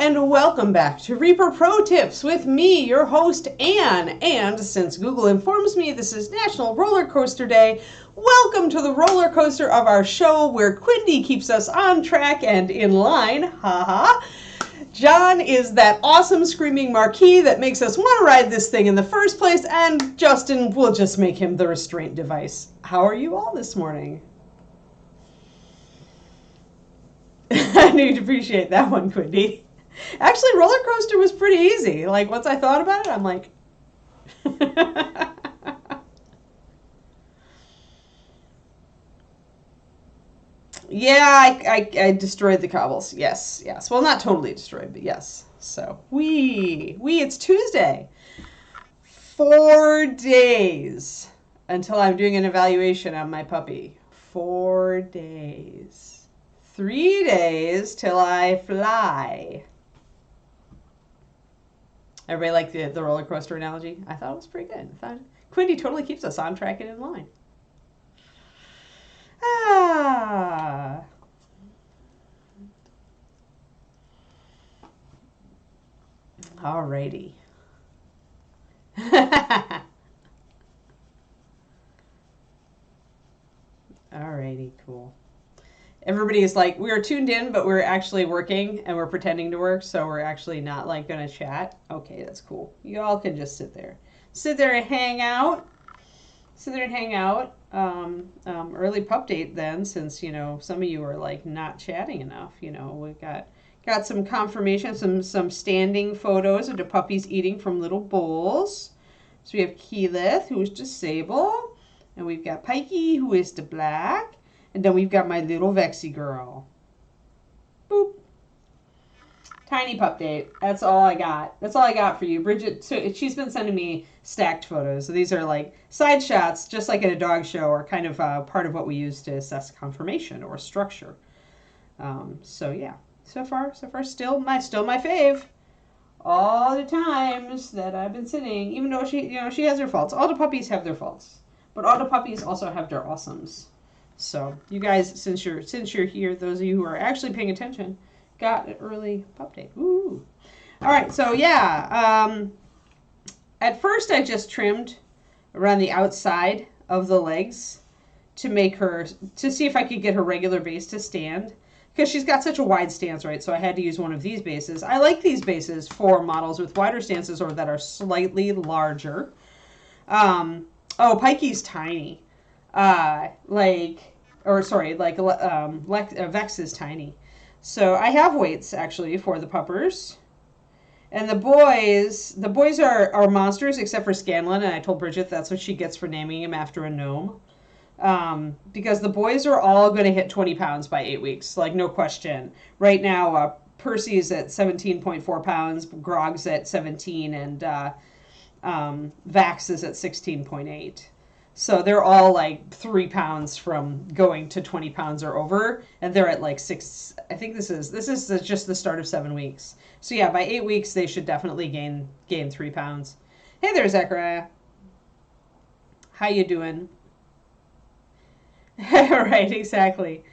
and welcome back to Reaper Pro Tips with me, your host, Anne. And since Google informs me this is National Roller Coaster Day, welcome to the roller coaster of our show where Quindy keeps us on track and in line. Haha. John is that awesome screaming marquee that makes us want to ride this thing in the first place, and Justin will just make him the restraint device. How are you all this morning? I need to appreciate that one, Quindy. Actually, roller coaster was pretty easy. Like, once I thought about it, I'm like... Yeah, I destroyed the cobbles. Yes. Well, not totally destroyed, but yes. So, it's Tuesday. 4 days until I'm doing an evaluation on my puppy. 4 days. 3 days till I fly. Everybody like the roller coaster analogy? I thought it was pretty good. I thought Quindy totally keeps us on track and in line. Alrighty. Alrighty, cool. Everybody is like, we're tuned in, but we're actually working and we're pretending to work, so we're actually not like gonna chat. Okay, that's cool. You all can just sit there and hang out. Early pup date then, since some of you are like not chatting enough. We've got some confirmation, some standing photos of the puppies eating from little bowls. So we have Keyleth, who is disabled, and we've got Pikey, who is the black. And then we've got my little Vexy girl. Boop. Tiny pup date. That's all I got. That's all I got for you. Bridget, so she's been sending me stacked photos. So these are like side shots, just like at a dog show, or kind of part of what we use to assess conformation or structure. So yeah, so far still my fave. All the times that I've been sitting, even though she has her faults. All the puppies have their faults, but all the puppies also have their awesomes. So you guys, since you're here, those of you who are actually paying attention, got an early pup date. Ooh. All right, so yeah. At first I just trimmed around the outside of the legs to see if I could get her regular base to stand, because she's got such a wide stance, right? So I had to use one of these bases. I like these bases for models with wider stances or that are slightly larger. Pikey's tiny. Vex is tiny. So I have weights actually for the puppers. And the boys are monsters except for Scanlan, and I told Bridget that's what she gets for naming him after a gnome. Because the boys are all going to hit 20 pounds by 8 weeks, like no question. Right now, Percy's at 17.4 pounds, Grog's at 17, and Vax is at 16.8. So they're all like 3 pounds from going to 20 pounds or over, and they're at like 6. I think this is just the start of 7 weeks. So yeah, by 8 weeks they should definitely gain 3 pounds. Hey there, Zechariah. How you doing? Right, exactly.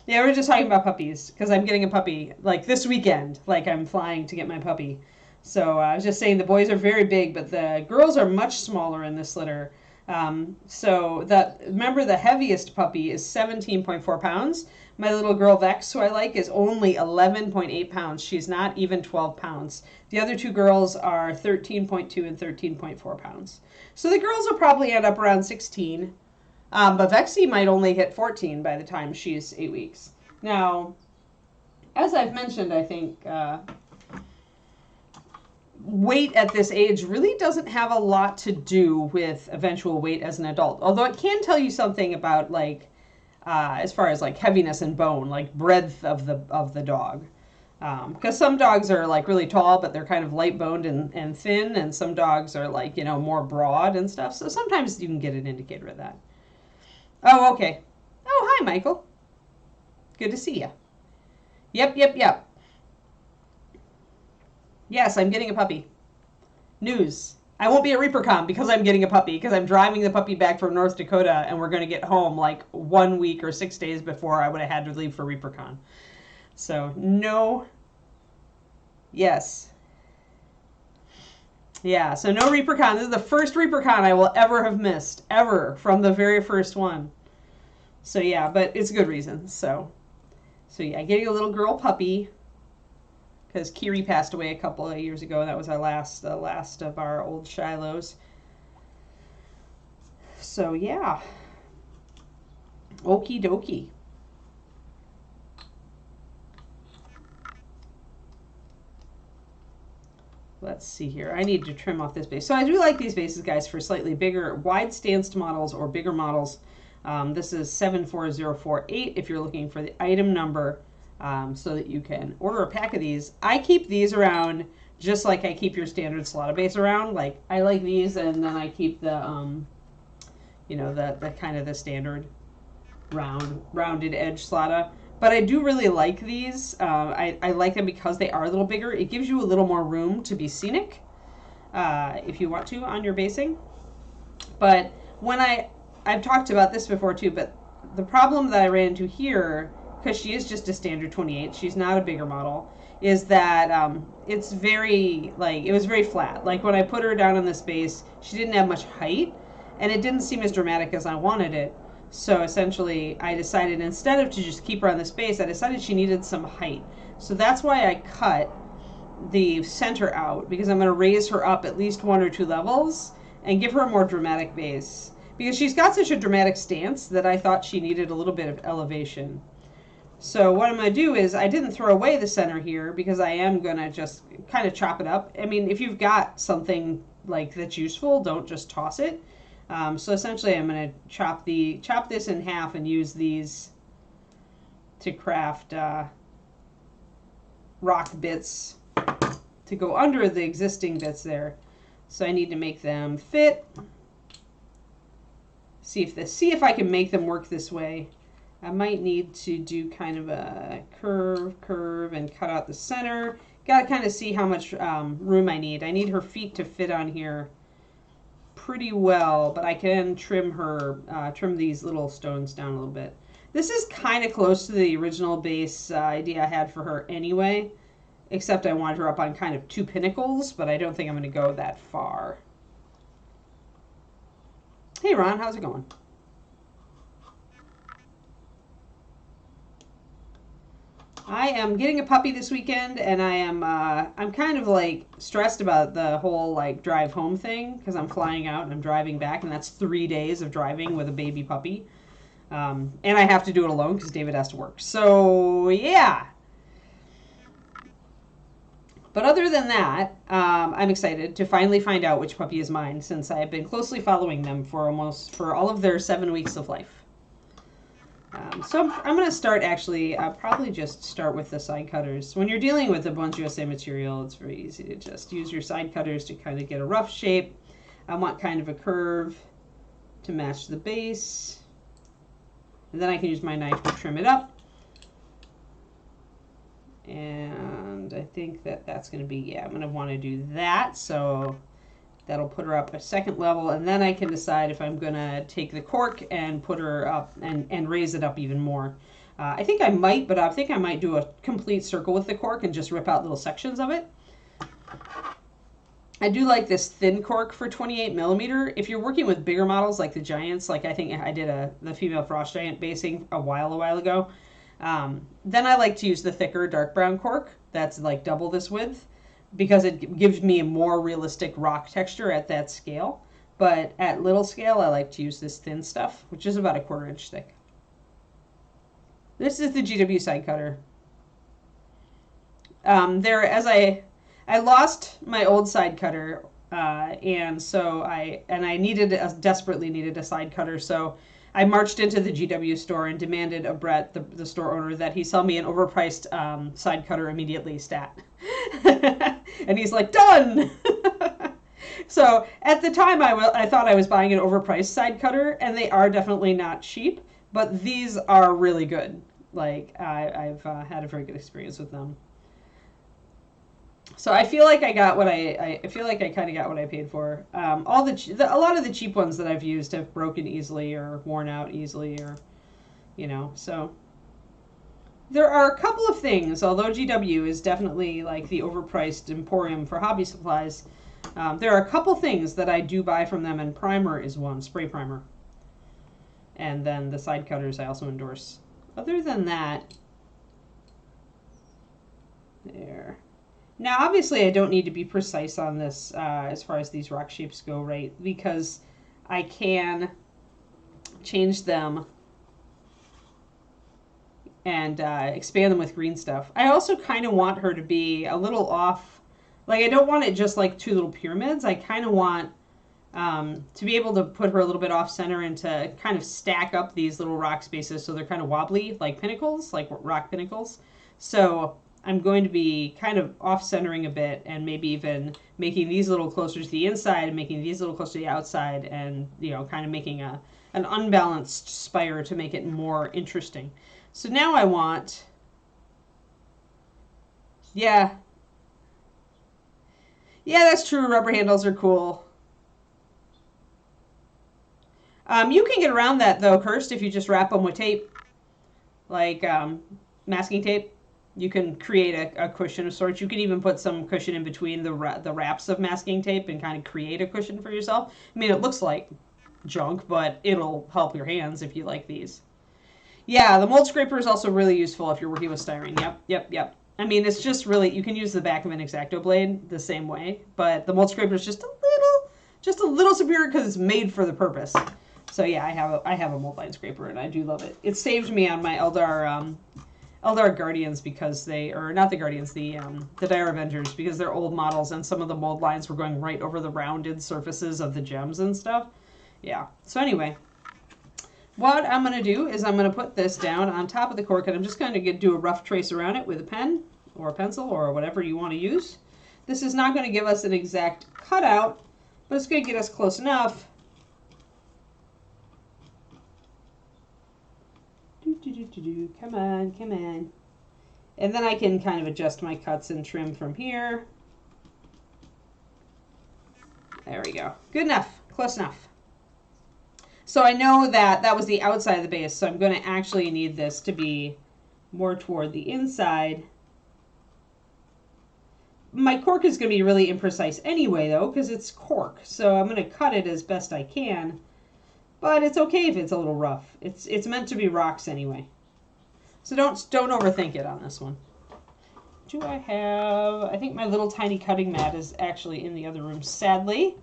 Yeah, we're just talking about puppies because I'm getting a puppy like this weekend. Like I'm flying to get my puppy. So I was just saying the boys are very big, but the girls are much smaller in this litter. Remember the heaviest puppy is 17.4 pounds. My little girl Vex, who I like, is only 11.8 pounds. She's not even 12 pounds. The other two girls are 13.2 and 13.4 pounds. So the girls will probably end up around 16. But Vexy might only hit 14 by the time she's 8 weeks. Now, as I've mentioned, I think weight at this age really doesn't have a lot to do with eventual weight as an adult. Although it can tell you something about as far as like heaviness and bone, like breadth of the dog. Because some dogs are like really tall, but they're kind of light boned and thin, and some dogs are like, more broad and stuff. So sometimes you can get an indicator of that. Oh, okay. Oh, hi, Michael. Good to see you. Yep. Yes, I'm getting a puppy. News. I won't be at ReaperCon because I'm getting a puppy, because I'm driving the puppy back from North Dakota, and we're going to get home like 1 week or 6 days before I would have had to leave for ReaperCon. So, no Yes. Yeah, so no ReaperCon. This is the first ReaperCon I will ever have missed, ever, from the very first one. So yeah, but it's a good reason. So yeah, getting a little girl puppy, because Kiri passed away a couple of years ago. That was our the last of our old Shilohs. So yeah. Okie dokie. Let's see here. I need to trim off this base. So I do like these bases, guys, for slightly bigger, wide stanced models or bigger models. This is 74048 if you're looking for the item number, so that you can order a pack of these. I keep these around just like I keep your standard Slaughter base around. Like, I like these, and then I keep the, you know, the kind of the standard rounded edge Slaughter. But I do really like these. I like them because they are a little bigger. It gives you a little more room to be scenic, if you want to, on your basing. But when I've talked about this before too, but the problem that I ran into here, because she is just a standard 28, she's not a bigger model, is that it's very, like, it was very flat. Like, when I put her down on this base, she didn't have much height, and it didn't seem as dramatic as I wanted it. So essentially, I decided instead of to just keep her on this base, I decided she needed some height. So that's why I cut the center out, because I'm going to raise her up at least 1 or 2 levels and give her a more dramatic base. Because she's got such a dramatic stance that I thought she needed a little bit of elevation. So what I'm going to do is, I didn't throw away the center here, because I am going to just kind of chop it up. I mean, if you've got something like that's useful, don't just toss it. So essentially, I'm going to chop this in half and use these to craft rock bits to go under the existing bits there. So I need to make them fit. See if I can make them work this way. I might need to do kind of a curve, and cut out the center. Got to kind of see how much room I need. I need her feet to fit on here pretty well, but I can trim these little stones down a little bit. This is kind of close to the original base idea I had for her anyway, except I wanted her up on kind of 2 pinnacles, but I don't think I'm going to go that far. Hey Ron, how's it going? I am getting a puppy this weekend, and I'm kind of like stressed about the whole like drive home thing, because I'm flying out and I'm driving back, and that's 3 days of driving with a baby puppy. And I have to do it alone because David has to work. So yeah. But other than that, I'm excited to finally find out which puppy is mine, since I have been closely following them for all of their 7 weeks of life. So I'm going to start, actually, I'll probably just start with the side cutters. When you're dealing with the Bones USA material, it's very easy to just use your side cutters to kind of get a rough shape. I want kind of a curve to match the base. And then I can use my knife to trim it up. And I think that's going to be, yeah, I'm going to want to do that. So that'll put her up a 2nd level, and then I can decide if I'm going to take the cork and put her up and raise it up even more. I think I might, but I think I might do a complete circle with the cork and just rip out little sections of it. I do like this thin cork for 28 millimeter. If you're working with bigger models like the Giants, like I think I did the female frost giant basing a while ago, then I like to use the thicker dark brown cork that's like double this width, because it gives me a more realistic rock texture at that scale. But at little scale, I like to use this thin stuff, which is about a 1/4 inch thick. This is the GW side cutter. I lost my old side cutter, and so I desperately needed a side cutter. So I marched into the GW store and demanded of Brett, the store owner, that he sell me an overpriced side cutter immediately stat. And he's like, done! So at the time, I thought I was buying an overpriced side cutter, and they are definitely not cheap, but these are really good. Like, I've had a very good experience with them. So I feel like I got what I feel like I kind of got what I paid for. A lot of the cheap ones that I've used have broken easily or worn out easily, or, you know, so There are a couple of things, although GW is definitely like the overpriced emporium for hobby supplies. There are a couple things that I do buy from them, and primer is one, spray primer. And then the side cutters I also endorse. Other than that, there. Now, obviously, I don't need to be precise on this as far as these rock shapes go, right? Because I can change them and expand them with green stuff. I also kind of want her to be a little off. Like, I don't want it just like two little pyramids. I kind of want to be able to put her a little bit off center and to kind of stack up these little rock spaces so they're kind of wobbly, like pinnacles, like rock pinnacles. So I'm going to be kind of off centering a bit and maybe even making these a little closer to the inside and making these a little closer to the outside and, you know, kind of making an unbalanced spire to make it more interesting. So now I want, yeah, that's true. Rubber handles are cool. You can get around that, though, Kirst, if you just wrap them with tape, like masking tape. You can create a cushion of sorts. You can even put some cushion in between the wraps of masking tape and kind of create a cushion for yourself. I mean, it looks like junk, but it'll help your hands if you like these. Yeah, the mold scraper is also really useful if you're working with styrene. Yep. I mean, it's just really, you can use the back of an X-Acto blade the same way, but the mold scraper is just a little superior because it's made for the purpose. So yeah, I have a mold line scraper and I do love it. It saved me on my Eldar Guardians because they, or not the Guardians, the Dire Avengers, because they're old models and some of the mold lines were going right over the rounded surfaces of the gems and stuff. Yeah. So anyway, what I'm going to do is I'm going to put this down on top of the cork and I'm just going to do a rough trace around it with a pen or a pencil or whatever you want to use. This is not going to give us an exact cutout, but it's going to get us close enough. Come on. And then I can kind of adjust my cuts and trim from here. There we go. Good enough. Close enough. So I know that that was the outside of the base, so I'm going to actually need this to be more toward the inside. My cork is going to be really imprecise anyway, though, because it's cork. So I'm going to cut it as best I can. But it's okay if it's a little rough. It's meant to be rocks anyway. So don't overthink it on this one. Do I have... I think my little tiny cutting mat is actually in the other room, sadly.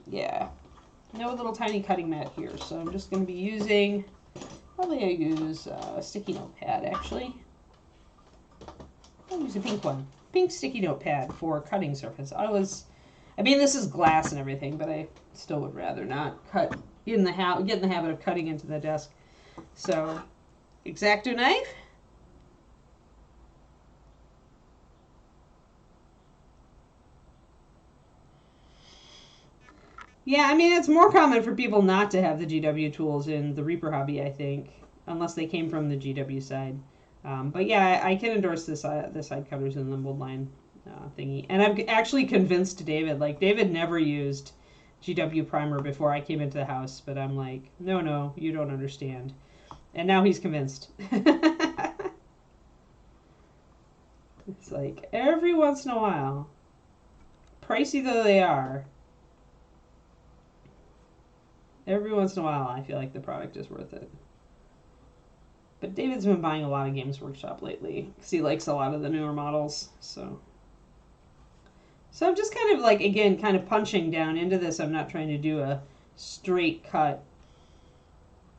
Yeah. No little tiny cutting mat here, so I'm just going to be using... Probably I use a sticky note pad, actually. I'll use a pink one. Pink sticky note pad for cutting surface. I mean, this is glass and everything, but I still would rather not get in the habit of cutting into the desk. So, X-Acto knife. Yeah, I mean, it's more common for people not to have the GW tools in the Reaper hobby, I think, unless they came from the GW side. But yeah, I can endorse the side cutters in the mold line thingy. And I've actually convinced David, like, David never used GW primer before I came into the house, but I'm like, no, you don't understand. And now he's convinced. It's like, every once in a while, pricey though they are, every once in a while I feel like the product is worth it. But David's been buying a lot of Games Workshop lately because he likes a lot of the newer models. So I'm just kind of like, again, kind of punching down into this. I'm not trying to do a straight cut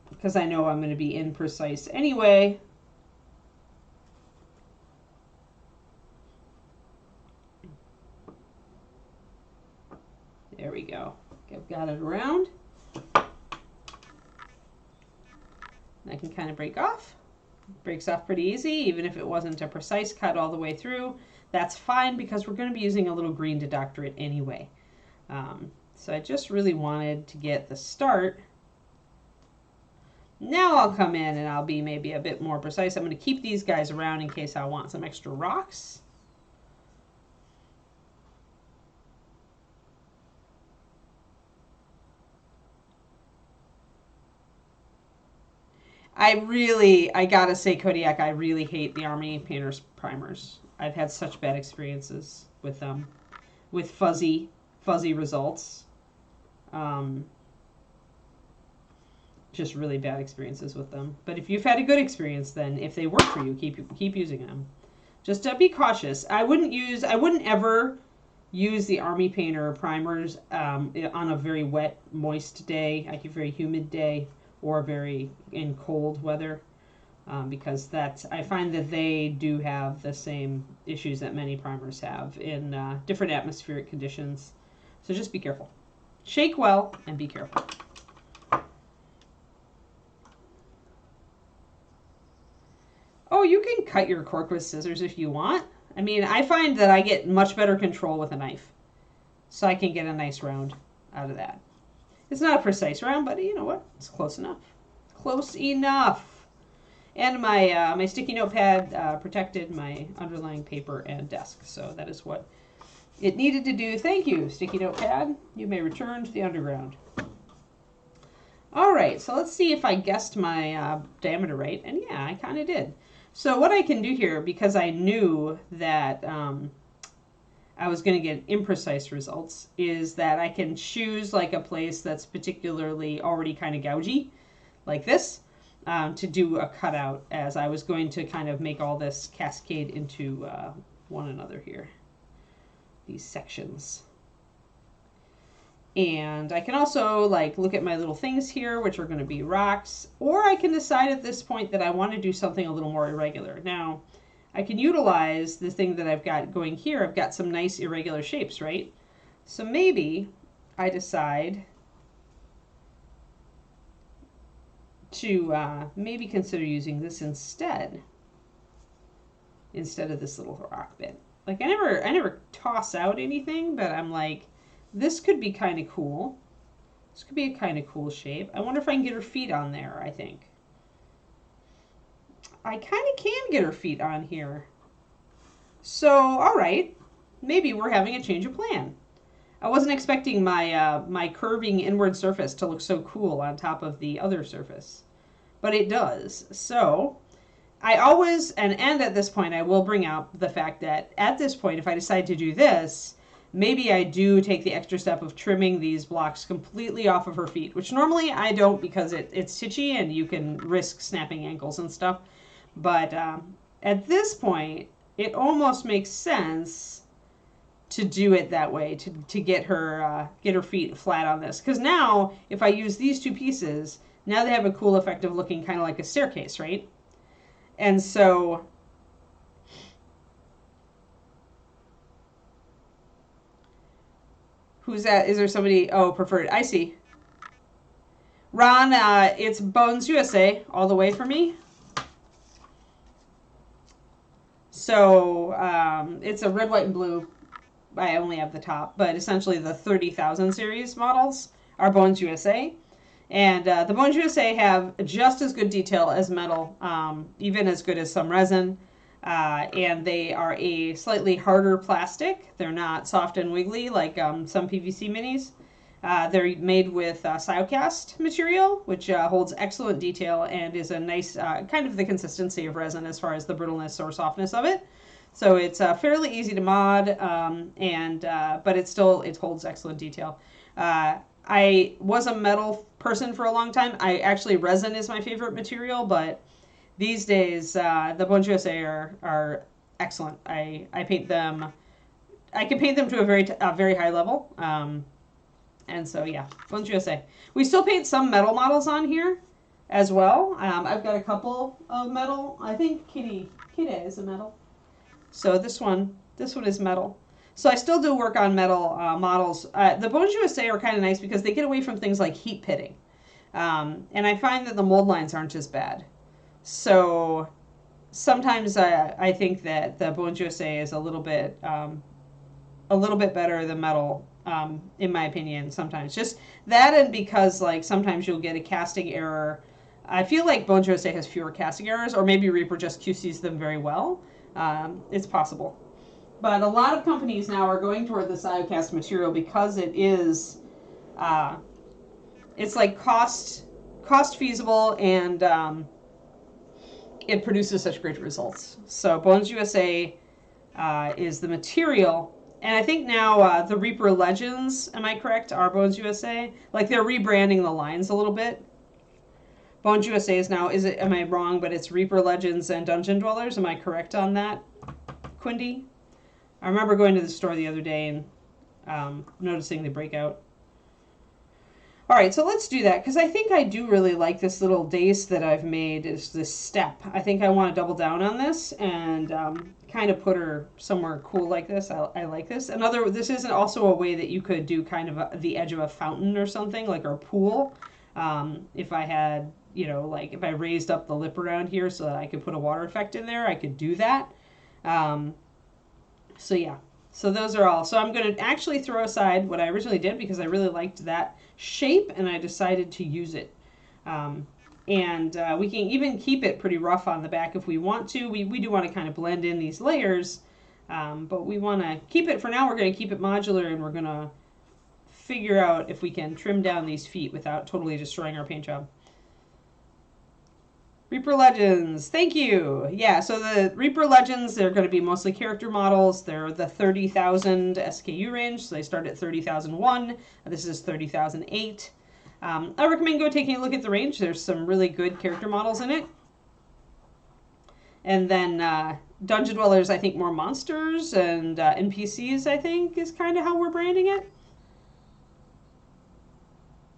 because I know I'm going to be imprecise anyway. There we go. I've got it around. I can kind of break off. Breaks off pretty easy, even if it wasn't a precise cut all the way through. That's fine because we're going to be using a little green to doctor it anyway. So I just really wanted to get the start. Now I'll come in and I'll be maybe a bit more precise. I'm going to keep these guys around in case I want some extra rocks. I gotta say, Kodiak, I really hate the Army Painters primers. I've had such bad experiences with them, with fuzzy results. Um, just really bad experiences with them. But if you've had a good experience, then if they work for you, keep using them. Just be cautious. I wouldn't ever use the Army Painter primers on a very wet, moist day, like a very humid day, or very in cold weather, because I find that they do have the same issues that many primers have in different atmospheric conditions. So just be careful. Shake well and be careful. Oh, you can cut your cork with scissors if you want. I mean, I find that I get much better control with a knife. So I can get a nice round out of that. It's not a precise round, but you know what? It's close enough. Close enough. And my my sticky notepad protected my underlying paper and desk. So that is what it needed to do. Thank you, sticky notepad. You may return to the underground. All right, so let's see if I guessed my diameter right. And yeah, I kind of did. So what I can do here, because I knew that I was going to get imprecise results, is that I can choose like a place that's particularly already kind of gougy, like this, to do a cutout, as I was going to kind of make all this cascade into one another here, these sections. And I can also like look at my little things here, which are going to be rocks, or I can decide at this point that I want to do something a little more irregular. Now, I can utilize the thing that I've got going here. I've got some nice irregular shapes, right? So maybe I decide to maybe consider using this instead of this little rock bit. Like I never toss out anything, but I'm like, this could be kind of cool. This could be a kind of cool shape. I wonder if I can get her feet on there, I think. I kind of can get her feet on here. So, all right. Maybe we're having a change of plan. I wasn't expecting my my curving inward surface to look so cool on top of the other surface. But it does. So, I always, and at this point, I will bring out the fact that at this point, if I decide to do this, maybe I do take the extra step of trimming these blocks completely off of her feet, which normally I don't because it's stitchy and you can risk snapping ankles and stuff. But at this point, it almost makes sense to do it that way, to get her feet flat on this. Because now, if I use these two pieces, now they have a cool effect of looking kind of like a staircase, right? And so who's that? Is there somebody? Oh, preferred. I see. Ron, it's Bones USA all the way for me. So it's a red, white, and blue. I only have the top, but essentially the 30,000 series models are Bones USA. And the Bones USA have just as good detail as metal, even as good as some resin. And they are a slightly harder plastic. They're not soft and wiggly like some PVC minis. They're made with Siocast material, which holds excellent detail and is a nice kind of the consistency of resin as far as the brittleness or softness of it. So it's fairly easy to mod, but it holds excellent detail. I was a metal person for a long time. Resin is my favorite material, but these days the Bones USA are excellent. I paint them. I can paint them to a very high level. And so, yeah, Bones USA. We still paint some metal models on here as well. I've got a couple of metal. I think Kitty is a metal. So this one is metal. So I still do work on metal models. The Bones USA are kind of nice because they get away from things like heat pitting. And I find that the mold lines aren't as bad. So sometimes I think that the Bones USA is a little bit better than metal. In my opinion, sometimes just that, and because like sometimes you'll get a casting error. I feel like Bones USA has fewer casting errors, or maybe Reaper just QCs them very well. It's possible, but a lot of companies now are going toward the Siocast material because it is, it's like cost feasible and it produces such great results. So Bones USA is the material. And I think now the Reaper Legends, am I correct, are Bones USA? Like they're rebranding the lines a little bit. Bones USA is now, am I wrong, but it's Reaper Legends and Dungeon Dwellers. Am I correct on that, Quindy? I remember going to the store the other day and noticing the breakout. All right, so let's do that, because I think I do really like this little dace that I've made, is this step. I think I want to double down on this and kind of put her somewhere cool like this. I like this. This is also a way that you could do kind of the edge of a fountain or something, like our pool. If I had, you know, like if I raised up the lip around here so that I could put a water effect in there, I could do that. So yeah. So those are all. So I'm going to actually throw aside what I originally did because I really liked that shape and I decided to use it. We can even keep it pretty rough on the back if we want to. We do want to kind of blend in these layers, but we want to keep it, for now we're going to keep it modular and we're going to figure out if we can trim down these feet without totally destroying our paint job. Reaper Legends, thank you. Yeah, so the Reaper Legends, they're going to be mostly character models. They're the 30,000 SKU range, so they start at 30,001. This is 30,008. I recommend go taking a look at the range. There's some really good character models in it. And then Dungeon Dwellers, I think more monsters, and NPCs, I think, is kind of how we're branding it.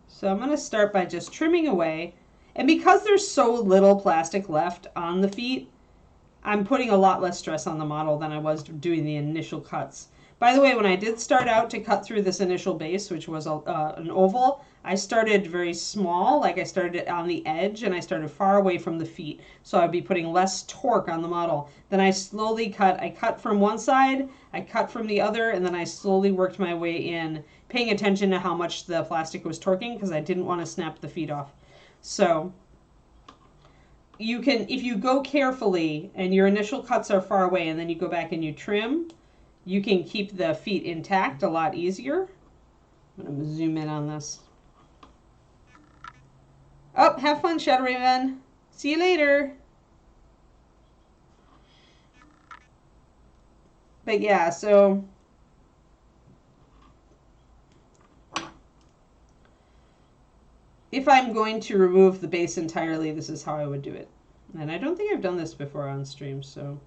So I'm going to start by just trimming away. And because there's so little plastic left on the feet, I'm putting a lot less stress on the model than I was doing the initial cuts. By the way, when I did start out to cut through this initial base, which was an oval, I started very small, like I started on the edge and I started far away from the feet. So I'd be putting less torque on the model. Then I slowly cut. I cut from one side, I cut from the other, and then I slowly worked my way in, paying attention to how much the plastic was torquing because I didn't want to snap the feet off. So you can, if you go carefully and your initial cuts are far away and then you go back and you trim, you can keep the feet intact a lot easier. I'm going to zoom in on this. Oh, have fun, Shadow Raven. See you later. But yeah, so if I'm going to remove the base entirely, this is how I would do it. And I don't think I've done this before on stream, so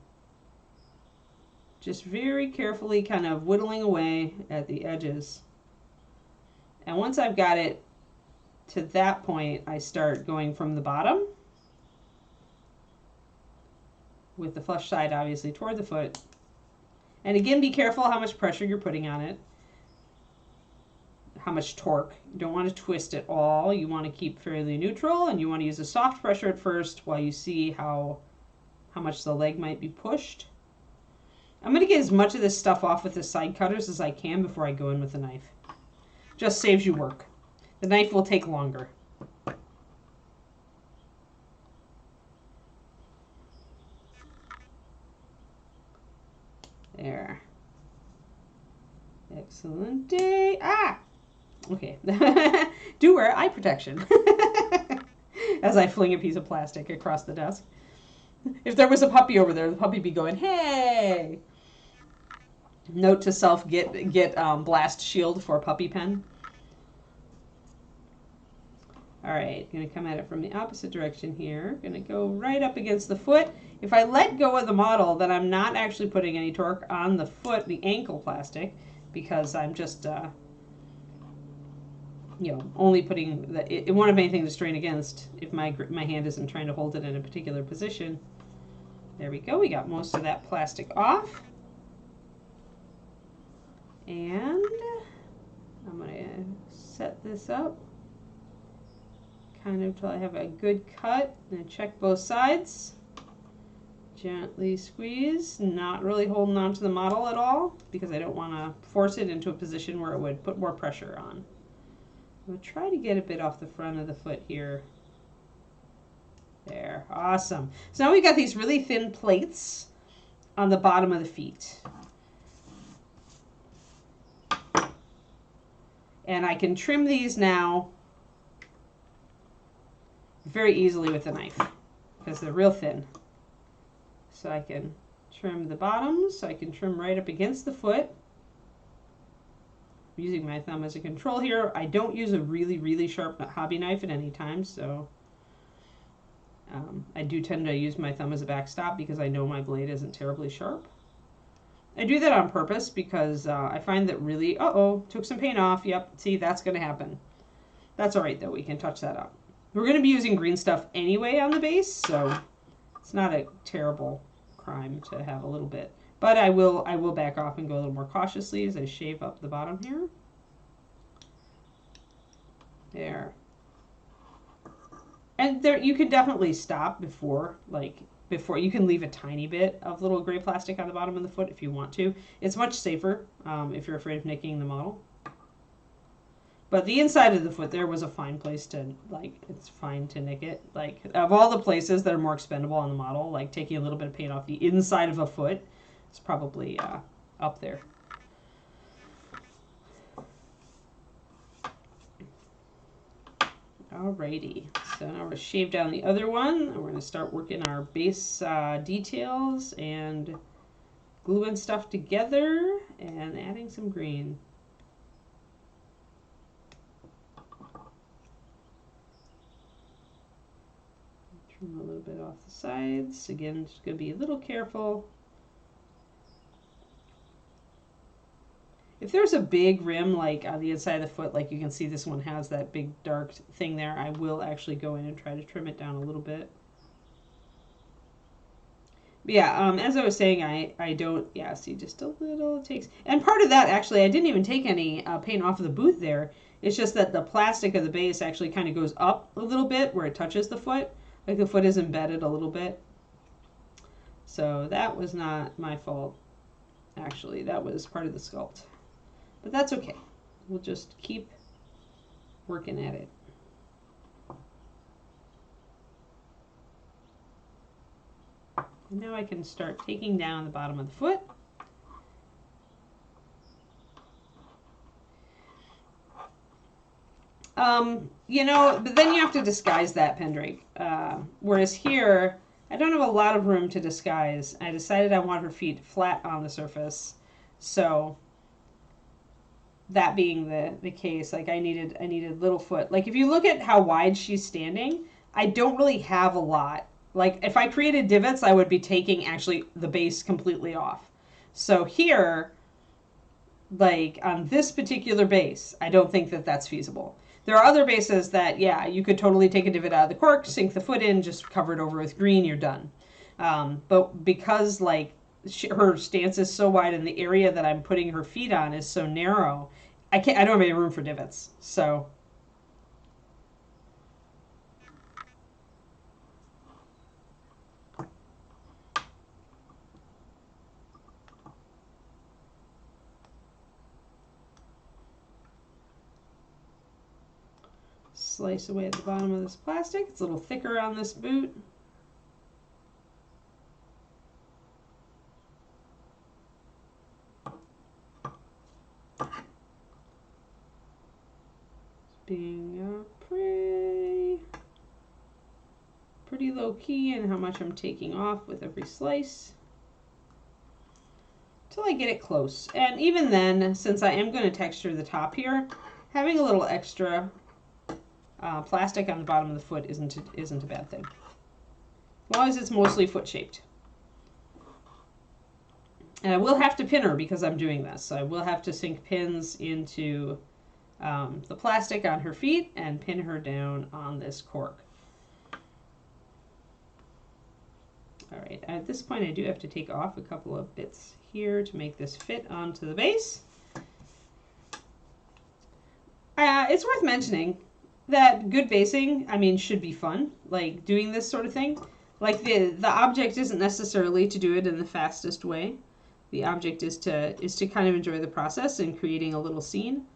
just very carefully kind of whittling away at the edges. And once I've got it to that point, I start going from the bottom with the flush side obviously toward the foot. And again, be careful how much pressure you're putting on it. How much torque. You don't want to twist it all. You want to keep fairly neutral, and you want to use a soft pressure at first while you see how much the leg might be pushed. I'm going to get as much of this stuff off with the side cutters as I can before I go in with the knife. Just saves you work. The knife will take longer. There. Excellent day. Ah! Okay. Do wear eye protection. As I fling a piece of plastic across the desk. If there was a puppy over there, the puppy would be going, hey! Note to self, get blast shield for puppy pen. Alright, going to come at it from the opposite direction here. Going to go right up against the foot. If I let go of the model, then I'm not actually putting any torque on the foot, the ankle plastic, because I'm just, only putting, it won't have anything to strain against if my hand isn't trying to hold it in a particular position. There we go. We got most of that plastic off. And I'm going to set this up kind of till I have a good cut, and check both sides. Gently squeeze, not really holding on to the model at all because I don't want to force it into a position where it would put more pressure on. I'm going to try to get a bit off the front of the foot here. There, awesome. So now we've got these really thin plates on the bottom of the feet. And I can trim these now very easily with a knife because they're real thin. So I can trim the bottoms, so I can trim right up against the foot. I'm using my thumb as a control here. I don't use a really, really sharp hobby knife at any time, so I do tend to use my thumb as a backstop because I know my blade isn't terribly sharp. I do that on purpose because I find that really, took some paint off. Yep, see, that's going to happen. That's all right, though. We can touch that up. We're going to be using green stuff anyway on the base, so it's not a terrible crime to have a little bit. But I will back off and go a little more cautiously as I shave up the bottom here. There. And there, you can definitely stop before you can leave a tiny bit of little gray plastic on the bottom of the foot if you want to. It's much safer if you're afraid of nicking the model. But the inside of the foot there was a fine place to, it's fine to nick it. Like, of all the places that are more expendable on the model, like taking a little bit of paint off the inside of a foot is probably up there. Alrighty, so now we're going to shave down the other one, and we're going to start working our base details and gluing stuff together and adding some green. Trim a little bit off the sides. Again, just going to be a little careful. If there's a big rim like on the inside of the foot, like you can see this one has that big dark thing there, I will actually go in and try to trim it down a little bit. But yeah, as I was saying, I don't, yeah, see, just a little it takes. And part of that, actually, I didn't even take any paint off of the boot there. It's just that the plastic of the base actually kind of goes up a little bit where it touches the foot. Like the foot is embedded a little bit. So that was not my fault, actually. That was part of the sculpt. But that's okay. We'll just keep working at it. And now I can start taking down the bottom of the foot. You know, but then you have to disguise that pendrape. Whereas here, I don't have a lot of room to disguise. I decided I want her feet flat on the surface. So that being the case, like I needed little foot. Like if you look at how wide she's standing, I don't really have a lot. Like if I created divots, I would be taking actually the base completely off. So here, like on this particular base, I don't think that that's feasible. There are other bases that, yeah, you could totally take a divot out of the cork, sink the foot in, just cover it over with green, you're done. But because like her stance is so wide and the area that I'm putting her feet on is so narrow, I don't have any room for divots. So slice away at the bottom of this plastic. It's a little thicker on this boot. Being pretty low key in how much I'm taking off with every slice till I get it close. And even then, since I am going to texture the top here, having a little extra plastic on the bottom of the foot isn't a bad thing, as long as it's mostly foot shaped. And I will have to pin her because I'm doing this. So I will have to sink pins into the plastic on her feet and pin her down on this cork. All right, at this point I do have to take off a couple of bits here to make this fit onto the base. It's worth mentioning that good basing, I mean, should be fun, like doing this sort of thing. Like the object isn't necessarily to do it in the fastest way. The object is to kind of enjoy the process and creating a little scene.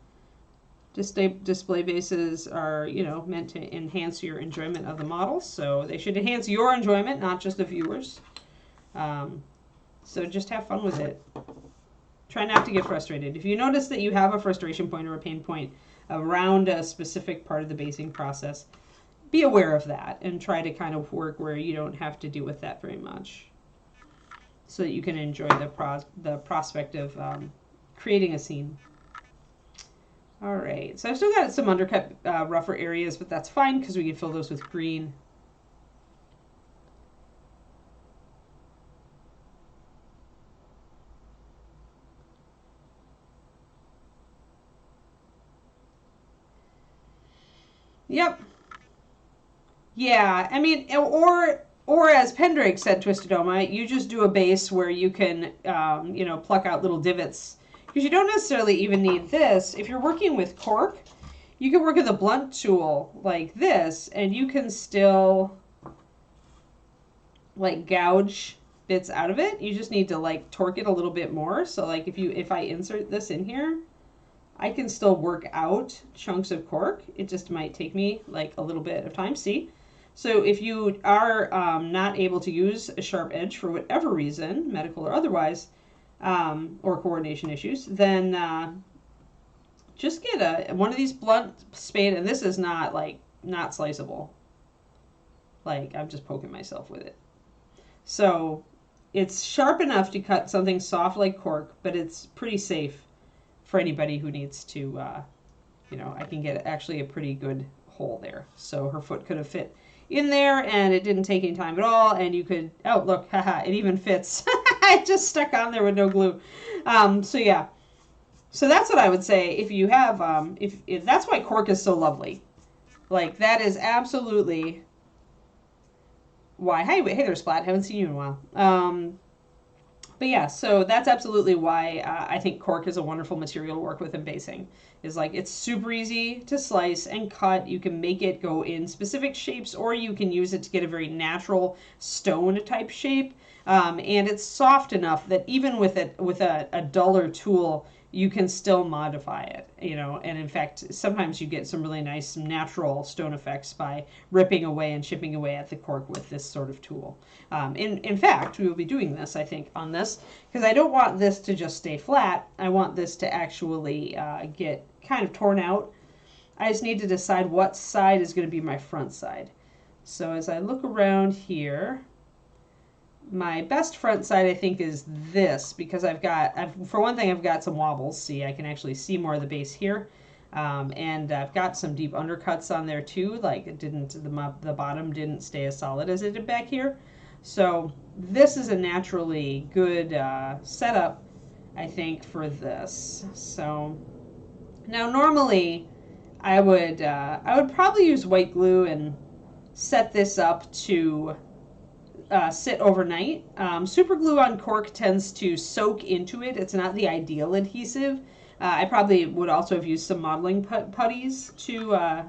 Display bases are, you know, meant to enhance your enjoyment of the model, so they should enhance your enjoyment, not just the viewers. So just have fun with it. Try not to get frustrated. If you notice that you have a frustration point or a pain point around a specific part of the basing process, be aware of that and try to kind of work where you don't have to deal with that very much. so that you can enjoy the prospect of creating a scene. All right, so I've still got some undercut rougher areas, but that's fine because we can fill those with green. Yep. Yeah, I mean, or as Pendrake said, Twistedoma, you just do a base where you can, you know, pluck out little divots. Because you don't necessarily even need this. If you're working with cork, you can work with a blunt tool like this, and you can still, like, gouge bits out of it. You just need to, like, torque it a little bit more. So, like, if I insert this in here, I can still work out chunks of cork. It just might take me, like, a little bit of time. See? So if you are not able to use a sharp edge for whatever reason, medical or otherwise, or coordination issues, then just get one of these blunt spade, and this is not sliceable. Like, I'm just poking myself with it. So it's sharp enough to cut something soft like cork, but it's pretty safe for anybody who needs to, you know, I can get actually a pretty good hole there. So her foot could have fit in there, and it didn't take any time at all, and you could, oh, look, haha, it even fits. It just stuck on there with no glue. So yeah, so that's what I would say if you have, if that's why cork is so lovely. Like, that is absolutely why. Hey there, Splat, haven't seen you in a while. But yeah, so that's absolutely why I think cork is a wonderful material to work with in basing. Is like, it's super easy to slice and cut. You can make it go in specific shapes, or you can use it to get a very natural stone type shape. And it's soft enough that even with a duller tool, you can still modify it, you know. And in fact, sometimes you get some really nice natural stone effects by ripping away and chipping away at the cork with this sort of tool. In fact, we will be doing this, I think, on this, because I don't want this to just stay flat. I want this to actually get kind of torn out. I just need to decide what side is going to be my front side. So as I look around here, my best front side, I think, is this, because for one thing, I've got some wobbles. See, I can actually see more of the base here. And I've got some deep undercuts on there too, like the bottom didn't stay as solid as it did back here. So this is a naturally good setup, I think, for this. So now normally I would probably use white glue and set this up to sit overnight. Super glue on cork tends to soak into it. It's not the ideal adhesive. I probably would also have used some modeling putties to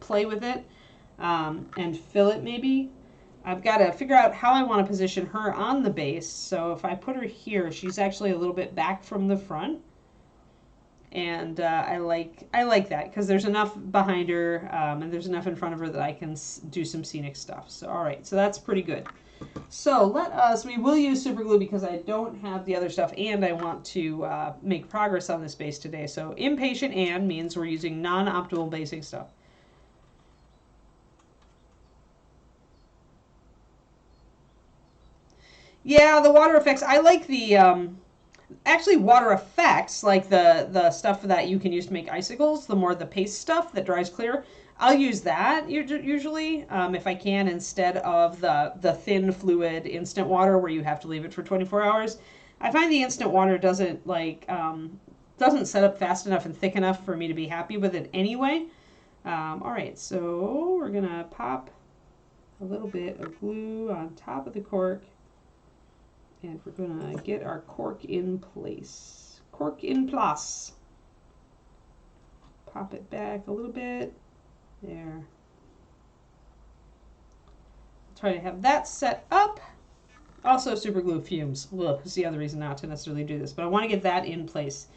play with it and fill it maybe. I've got to figure out how I want to position her on the base. So if I put her here, she's actually a little bit back from the front. And I like that because there's enough behind her and there's enough in front of her that I can do some scenic stuff. So all right, so that's pretty good. So we will use super glue because I don't have the other stuff and I want to make progress on this base today. So impatient and means we're using non-optimal basing stuff. Yeah, the water effects. I like the actually water effects, like the stuff that you can use to make icicles, the paste stuff that dries clear. I'll use that usually if I can, instead of the thin fluid instant water where you have to leave it for 24 hours. I find the instant water doesn't set up fast enough and thick enough for me to be happy with it anyway. All right, so we're gonna pop a little bit of glue on top of the cork. And we're going to get our cork in place. Cork in place. Pop it back a little bit. There. Try to have that set up. Also, super glue fumes. Ugh, that's the other reason not to necessarily do this. But I want to get that in place.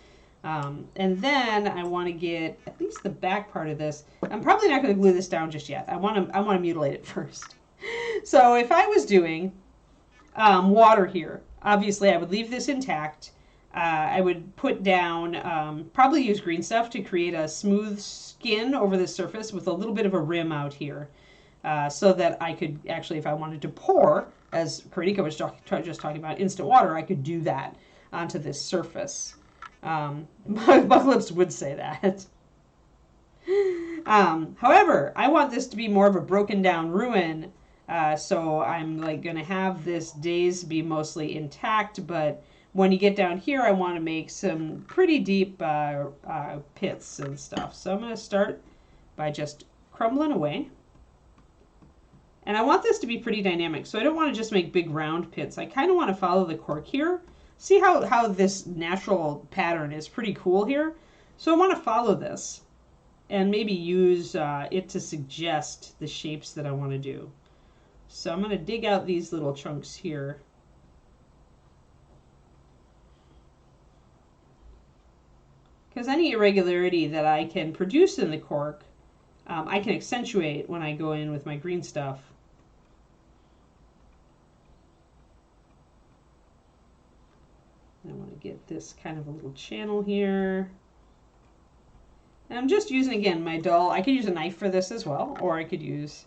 And then I want to get at least the back part of this. I'm probably not going to glue this down just yet. I want to mutilate it first. So if I was doing water here, obviously I would leave this intact. I would put down, probably use green stuff to create a smooth skin over the surface with a little bit of a rim out here. So that I could actually, if I wanted to pour, as Karenika was just talking about, instant water, I could do that onto this surface. Bucklips would say that. However, I want this to be more of a broken down ruin, so I'm like going to have this daze be mostly intact, but when you get down here, I want to make some pretty deep pits and stuff. So I'm going to start by just crumbling away. And I want this to be pretty dynamic, so I don't want to just make big round pits. I kind of want to follow the cork here. See how this natural pattern is pretty cool here? So I want to follow this and maybe use it to suggest the shapes that I want to do. So I'm going to dig out these little chunks here. Because any irregularity that I can produce in the cork, I can accentuate when I go in with my green stuff. I want to get this kind of a little channel here. And I'm just using, again, my dull. I could use a knife for this as well, or I could use...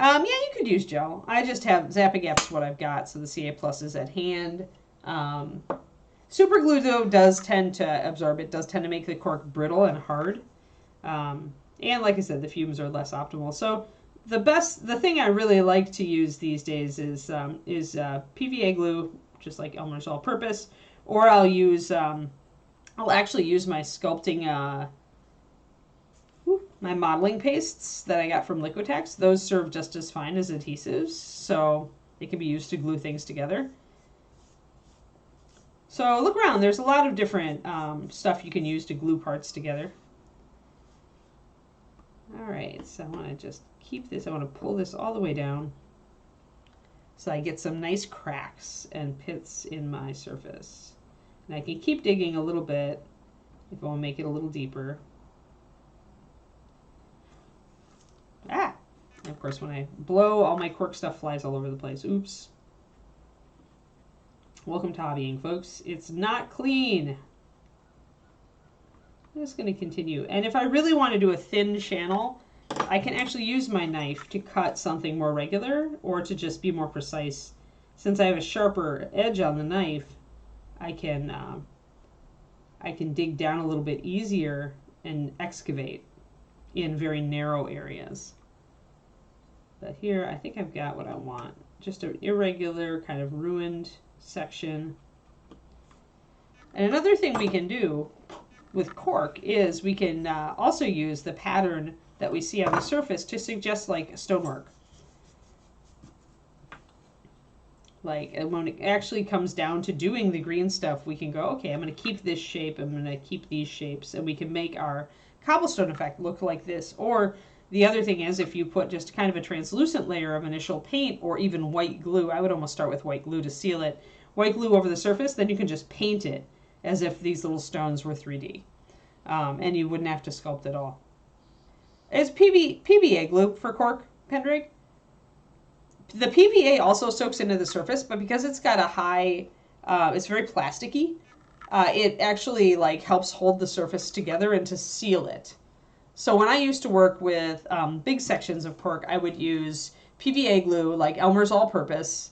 yeah, you could use gel. I just have Zap-A-Gap's what I've got, so the CA Plus is at hand. Super glue, though, does tend to absorb. It does tend to make the cork brittle and hard. And like I said, the fumes are less optimal. So the thing I really like to use these days is PVA glue, just like Elmer's All-Purpose, or I'll use I'll actually use my sculpting my modeling pastes that I got from Liquitex. Those serve just as fine as adhesives, so they can be used to glue things together. So look around. There's a lot of different stuff you can use to glue parts together. All right, so I want to just keep this. I want to pull this all the way down so I get some nice cracks and pits in my surface. And I can keep digging a little bit if I want to make it a little deeper. Ah! And of course, when I blow, all my cork stuff flies all over the place. Oops. Welcome to hobbying, folks. It's not clean. I'm just going to continue. And if I really want to do a thin channel, I can actually use my knife to cut something more regular or to just be more precise. Since I have a sharper edge on the knife, I can dig down a little bit easier and excavate in very narrow areas. But here, I think I've got what I want. Just an irregular, kind of ruined section. And another thing we can do with cork is we can also use the pattern that we see on the surface to suggest like stonework. Like when it actually comes down to doing the green stuff, we can go, okay, I'm going to keep this shape, I'm going to keep these shapes, and we can make our cobblestone effect look like this. Or the other thing is, if you put just kind of a translucent layer of initial paint or even white glue, I would almost start with white glue to seal it, white glue over the surface, then you can just paint it as if these little stones were 3D. And you wouldn't have to sculpt at all. It's PVA glue for cork, Pendrake. The PVA also soaks into the surface, but because it's got a high, it's very plasticky, it actually like helps hold the surface together and to seal it. So when I used to work with big sections of cork, I would use PVA glue, like Elmer's All-Purpose,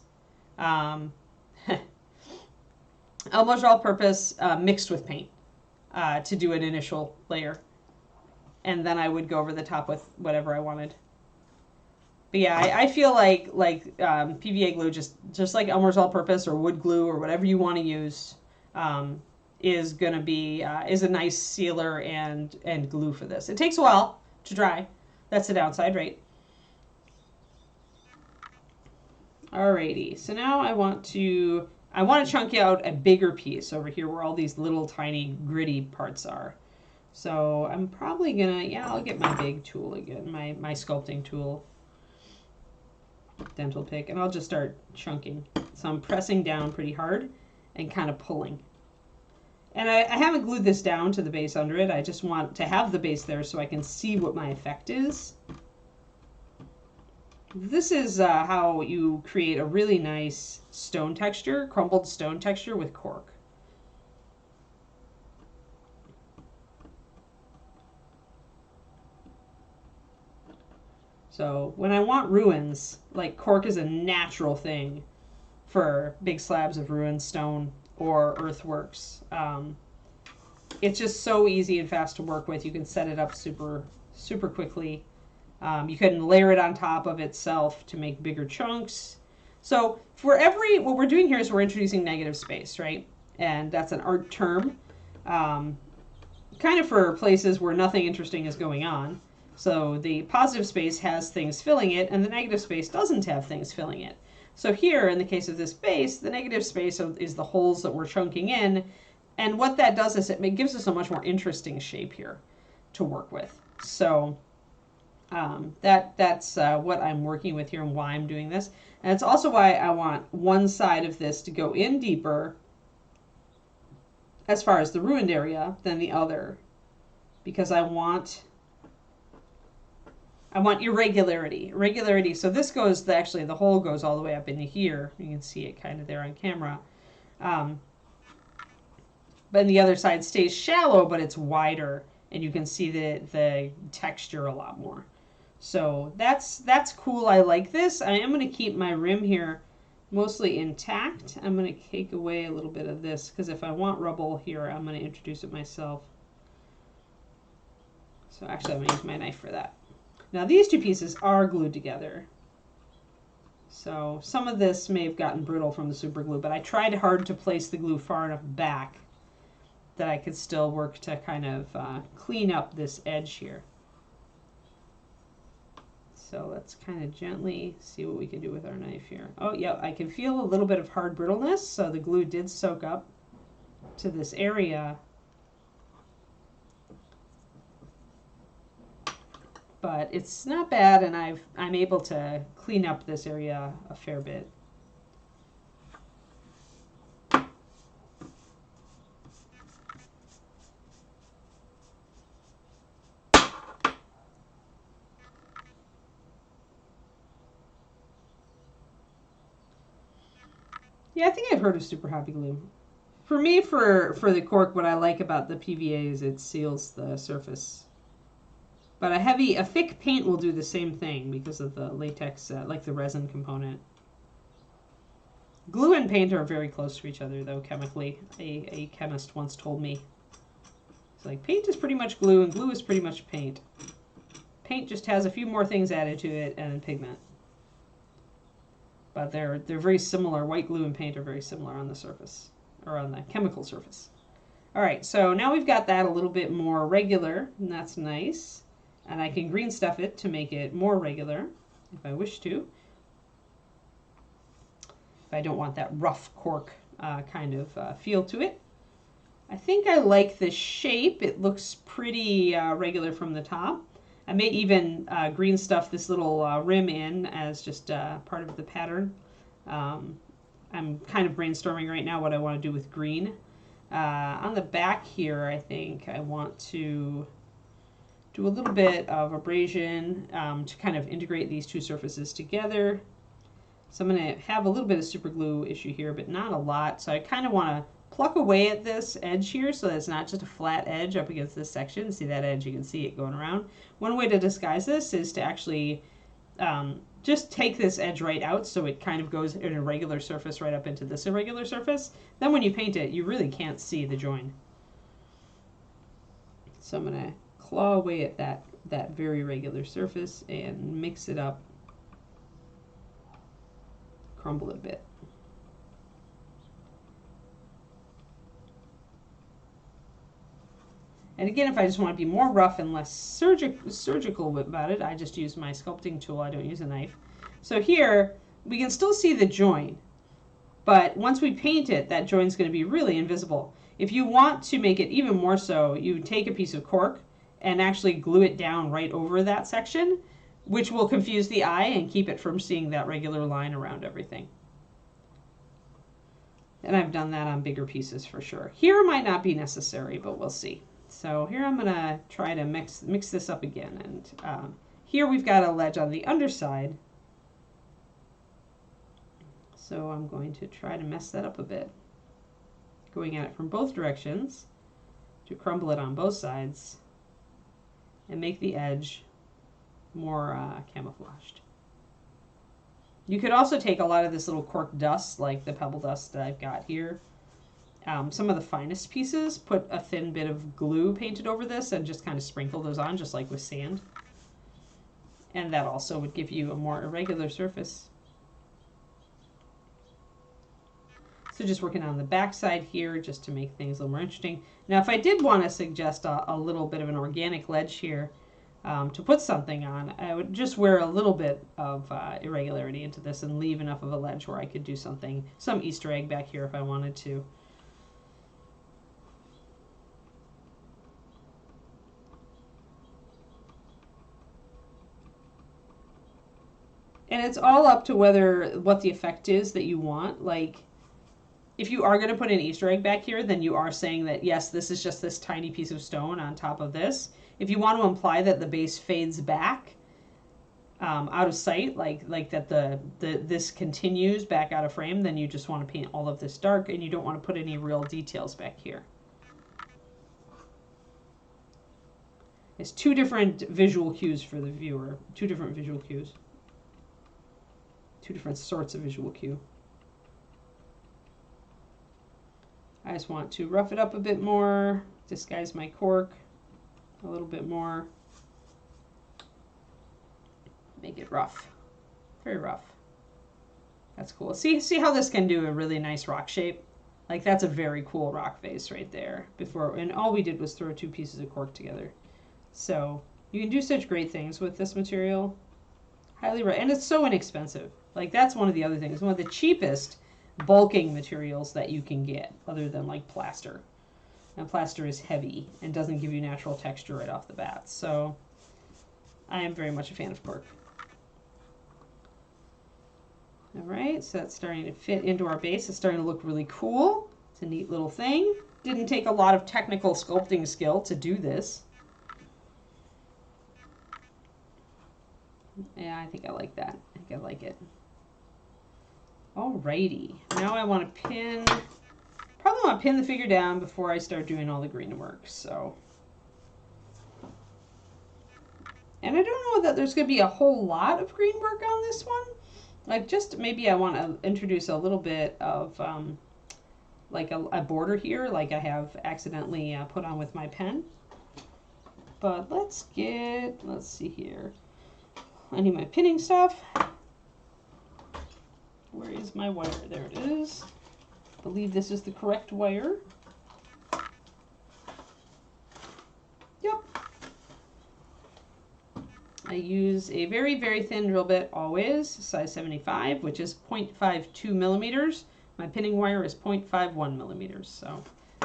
Elmer's All-Purpose mixed with paint to do an initial layer. And then I would go over the top with whatever I wanted. But yeah, I feel like PVA glue, just like Elmer's All-Purpose or wood glue or whatever you want to use, is gonna be is a nice sealer and glue for this. It takes a while to dry. That's the downside, right? Alrighty, so now I want to chunk out a bigger piece over here where all these little tiny gritty parts are. So I'm probably gonna, yeah, I'll get my big tool again, my sculpting tool, dental pick, and I'll just start chunking. So I'm pressing down pretty hard and kind of pulling. And I haven't glued this down to the base under it. I just want to have the base there so I can see what my effect is. This is how you create a really nice stone texture, crumbled stone texture with cork. So when I want ruins, like cork is a natural thing for big slabs of ruined stone or earthworks. It's just so easy and fast to work with. You can set it up super quickly. You can layer it on top of itself to make bigger chunks. So for what we're doing here is we're introducing negative space, right? And that's an art term, kind of for places where nothing interesting is going on. So the positive space has things filling it, and the negative space doesn't have things filling it. So here, in the case of this base, the negative space is the holes that we're chunking in. And what that does is it gives us a much more interesting shape here to work with. So that's what I'm working with here and why I'm doing this. And it's also why I want one side of this to go in deeper as far as the ruined area than the other, because I want irregularity. So this goes, actually the hole goes all the way up into here. You can see it kind of there on camera. But the other side stays shallow, but it's wider, and you can see the texture a lot more. So that's cool. I like this. I am going to keep my rim here mostly intact. I'm going to take away a little bit of this, because if I want rubble here, I'm going to introduce it myself. So actually, I'm going to use my knife for that. Now these two pieces are glued together. So some of this may have gotten brittle from the super glue, but I tried hard to place the glue far enough back that I could still work to kind of clean up this edge here. So let's kind of gently see what we can do with our knife here. Oh, yeah, I can feel a little bit of hard brittleness, so the glue did soak up to this area. But it's not bad, and I'm able to clean up this area a fair bit. Yeah, I think I've heard of super happy glue. For me, for the cork, what I like about the PVA is it seals the surface. But a thick paint will do the same thing because of the latex, like the resin component. Glue and paint are very close to each other, though, chemically. A chemist once told me. It's like, paint is pretty much glue, and glue is pretty much paint. Paint just has a few more things added to it, and pigment. But they're very similar. White glue and paint are very similar on the surface, or on the chemical surface. All right, so now we've got that a little bit more regular, and that's nice. And I can green stuff it to make it more regular, if I wish to. If I don't want that rough cork kind of feel to it. I think I like the shape. It looks pretty regular from the top. I may even green stuff this little rim in as just part of the pattern. I'm kind of brainstorming right now what I want to do with green. On the back here, I think I want to do a little bit of abrasion to kind of integrate these two surfaces together. So I'm going to have a little bit of super glue issue here, but not a lot. So I kind of want to pluck away at this edge here so that it's not just a flat edge up against this section. See that edge? You can see it going around. One way to disguise this is to actually just take this edge right out so it kind of goes in a regular surface right up into this irregular surface. Then when you paint it, you really can't see the join. So I'm going to claw away at that very regular surface and mix it up, crumble it a bit. And again, if I just want to be more rough and less surgical about it, I just use my sculpting tool. I don't use a knife. So here, we can still see the join, but once we paint it, that join's going to be really invisible. If you want to make it even more so, you take a piece of cork and actually glue it down right over that section, which will confuse the eye and keep it from seeing that regular line around everything. And I've done that on bigger pieces for sure. Here it might not be necessary, but we'll see. So here I'm going to try to mix this up again. And here we've got a ledge on the underside. So I'm going to try to mess that up a bit. Going at it from both directions to crumble it on both sides and make the edge more camouflaged. You could also take a lot of this little cork dust, like the pebble dust that I've got here. Some of the finest pieces, put a thin bit of glue painted over this and just kind of sprinkle those on, just like with sand. And that also would give you a more irregular surface. So just working on the back side here just to make things a little more interesting. Now, if I did want to suggest a little bit of an organic ledge here to put something on, I would just wear a little bit of irregularity into this and leave enough of a ledge where I could do something, some Easter egg back here if I wanted to. And it's all up to what the effect is that you want. Like, if you are going to put an Easter egg back here, then you are saying that, yes, this is just this tiny piece of stone on top of this. If you want to imply that the base fades back out of sight, like that this continues back out of frame, then you just want to paint all of this dark, and you don't want to put any real details back here. It's two different visual cues for the viewer, two different visual cues. Two different sorts of visual cue. I just want to rough it up a bit more, disguise my cork a little bit more, make it rough, very rough. That's cool. See how this can do a really nice rock shape? Like, that's a very cool rock face right there. Before, and all we did was throw two pieces of cork together. So you can do such great things with this material. Highly recommend, and it's so inexpensive. Like, that's one of the other things. One of the cheapest bulking materials that you can get, other than like plaster. And plaster is heavy and doesn't give you natural texture right off the bat. So I am very much a fan of cork. All right, so that's starting to fit into our base. It's starting to look really cool. It's a neat little thing. Didn't take a lot of technical sculpting skill to do this. Yeah, I think I like that. I think I like it. Alrighty, now I want to probably want to pin the figure down before I start doing all the green work, so. And I don't know that there's going to be a whole lot of green work on this one. Like, just maybe I want to introduce a little bit of like a border here, like I have accidentally put on with my pen. But let's see here. I need my pinning stuff. Where is my wire? There it is. I believe this is the correct wire. Yep. I use a very, very thin drill bit always, size 75, which is 0.52 millimeters. My pinning wire is 0.51 millimeters, so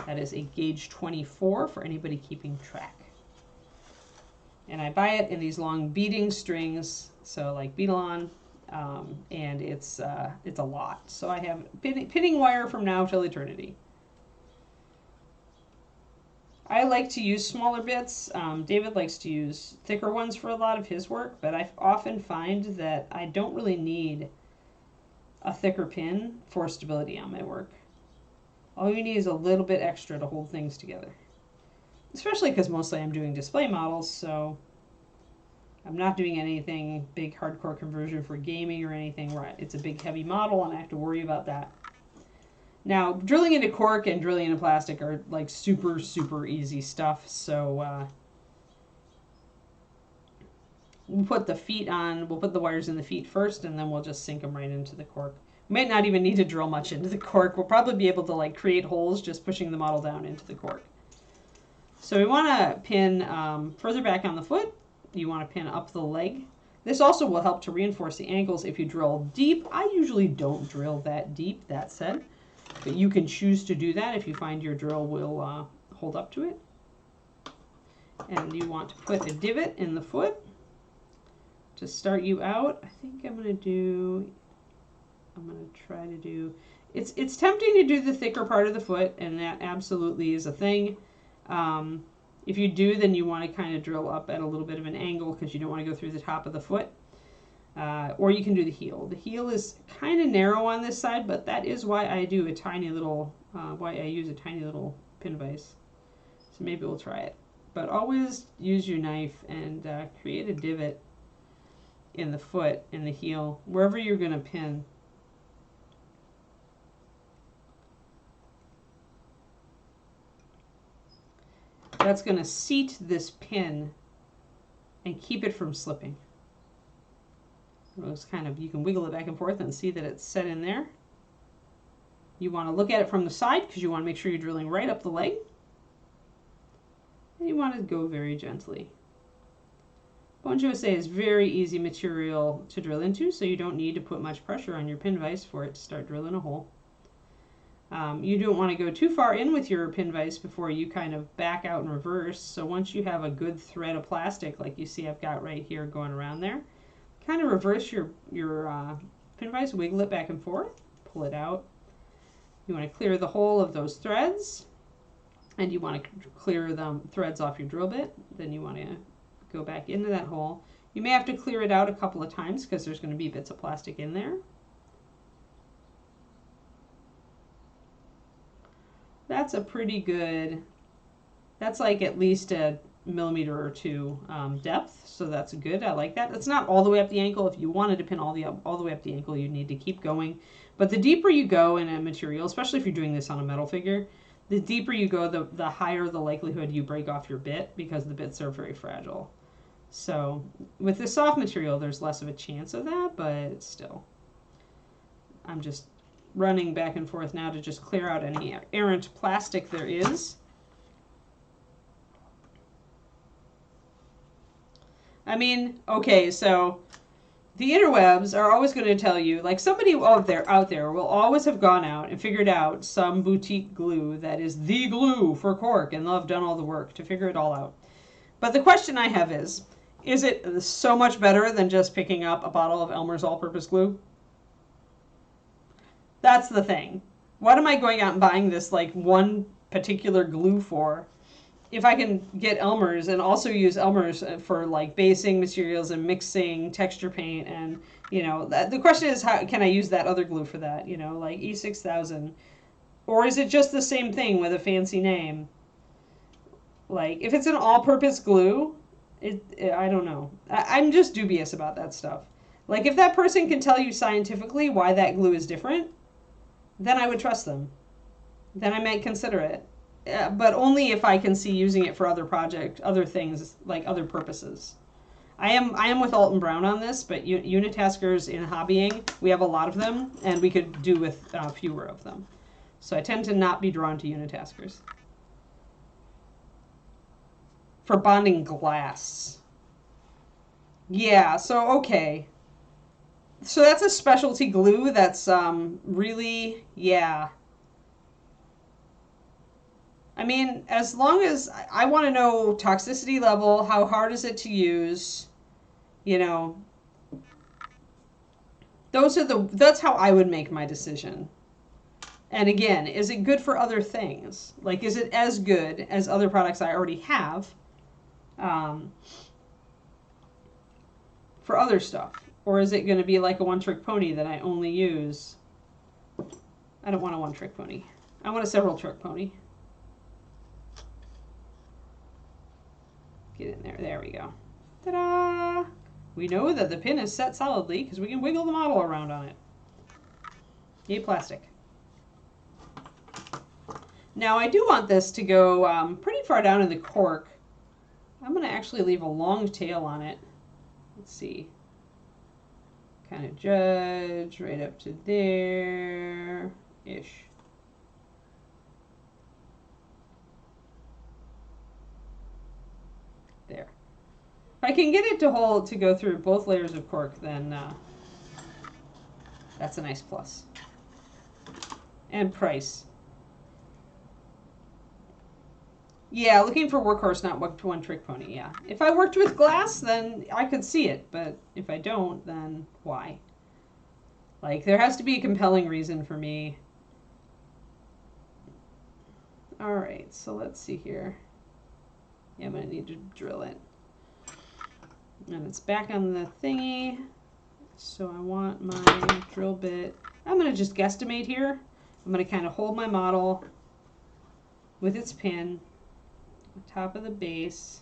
that is a gauge 24 for anybody keeping track. And I buy it in these long beading strings, so like bead on. And it's a lot. So I have pinning wire from now till eternity. I like to use smaller bits. David likes to use thicker ones for a lot of his work, but I often find that I don't really need a thicker pin for stability on my work. All you need is a little bit extra to hold things together. Especially because mostly I'm doing display models, so I'm not doing anything big hardcore conversion for gaming or anything where it's a big heavy model and I have to worry about that. Now, drilling into cork and drilling into plastic are like super, super easy stuff. So we'll put the feet on, we'll put the wires in the feet first, and then we'll just sink them right into the cork. We might not even need to drill much into the cork. We'll probably be able to like create holes just pushing the model down into the cork. So we want to pin further back on the foot. You want to pin up the leg. This also will help to reinforce the ankles if you drill deep. I usually don't drill that deep, that said, but you can choose to do that if you find your drill will hold up to it. And you want to put a divot in the foot to start you out. I think I'm going to try to do, it's tempting to do the thicker part of the foot, and that absolutely is a thing. If you do, then you want to kind of drill up at a little bit of an angle because you don't want to go through the top of the foot. Or you can do the heel. The heel is kind of narrow on this side, but that is why I do a tiny little, why I use a tiny little pin vise. So maybe we'll try it. But always use your knife and create a divot in the foot, in the heel, wherever you're going to pin. That's going to seat this pin and keep it from slipping. It's kind of, you can wiggle it back and forth and see that it's set in there. You want to look at it from the side because you want to make sure you're drilling right up the leg. And you want to go very gently. Bone USA is very easy material to drill into, so you don't need to put much pressure on your pin vise for it to start drilling a hole. You don't want to go too far in with your pin vise before you kind of back out and reverse. So once you have a good thread of plastic, like you see I've got right here going around there, kind of reverse your pin vise, wiggle it back and forth, pull it out. You want to clear the whole of those threads, and you want to clear the threads off your drill bit. Then you want to go back into that hole. You may have to clear it out a couple of times because there's going to be bits of plastic in there. That's a pretty good, that's like at least a millimeter or two depth, so that's good. I like that. It's not all the way up the ankle. If you wanted to pin all the way up the ankle, you need to keep going. But the deeper you go in a material, especially if you're doing this on a metal figure, the deeper you go, the higher the likelihood you break off your bit, because the bits are very fragile. So with this soft material, there's less of a chance of that, but still. I'm just running back and forth now to just clear out any errant plastic there is. I mean, okay, so the interwebs are always going to tell you, like somebody out there will always have gone out and figured out some boutique glue that is the glue for Cork, and they'll have done all the work to figure it all out. But the question I have is it so much better than just picking up a bottle of Elmer's all-purpose glue? That's the thing. What am I going out and buying this like one particular glue for if I can get Elmer's and also use Elmer's for like basing materials and mixing texture paint? And you know, the question is, how can I use that other glue for that, you know, like E6000? Or is it just the same thing with a fancy name? Like if it's an all-purpose glue, I don't know. I'm just dubious about that stuff. Like if that person can tell you scientifically why that glue is different, then I would trust them. Then I might consider it. But only if I can see using it for other things, like other purposes. I am with Alton Brown on this, but unitaskers in hobbying, we have a lot of them, and we could do with fewer of them. So I tend to not be drawn to unitaskers. For bonding glass. Yeah, so okay. So that's a specialty glue that's really, yeah. I mean, as long as I want to know toxicity level, how hard is it to use, you know, that's how I would make my decision. And again, is it good for other things? Like, is it as good as other products I already have for other stuff? Or is it going to be like a one-trick pony that I only use? I don't want a one-trick pony. I want a several-trick pony. Get in there. There we go. Ta-da! We know that the pin is set solidly because we can wiggle the model around on it. Yay, plastic. Now, I do want this to go pretty far down in the cork. I'm going to actually leave a long tail on it. Let's see. Kind of judge right up to there-ish. There. If I can get it to go through both layers of cork, then that's a nice plus. And price. Yeah, looking for workhorse, not one-trick pony, yeah. If I worked with glass, then I could see it, but if I don't, then why? Like, there has to be a compelling reason for me. Alright, so let's see here. Yeah, I'm going to need to drill it. And it's back on the thingy. So I want my drill bit. I'm going to just guesstimate here. I'm going to kind of hold my model with its pin on top of the base.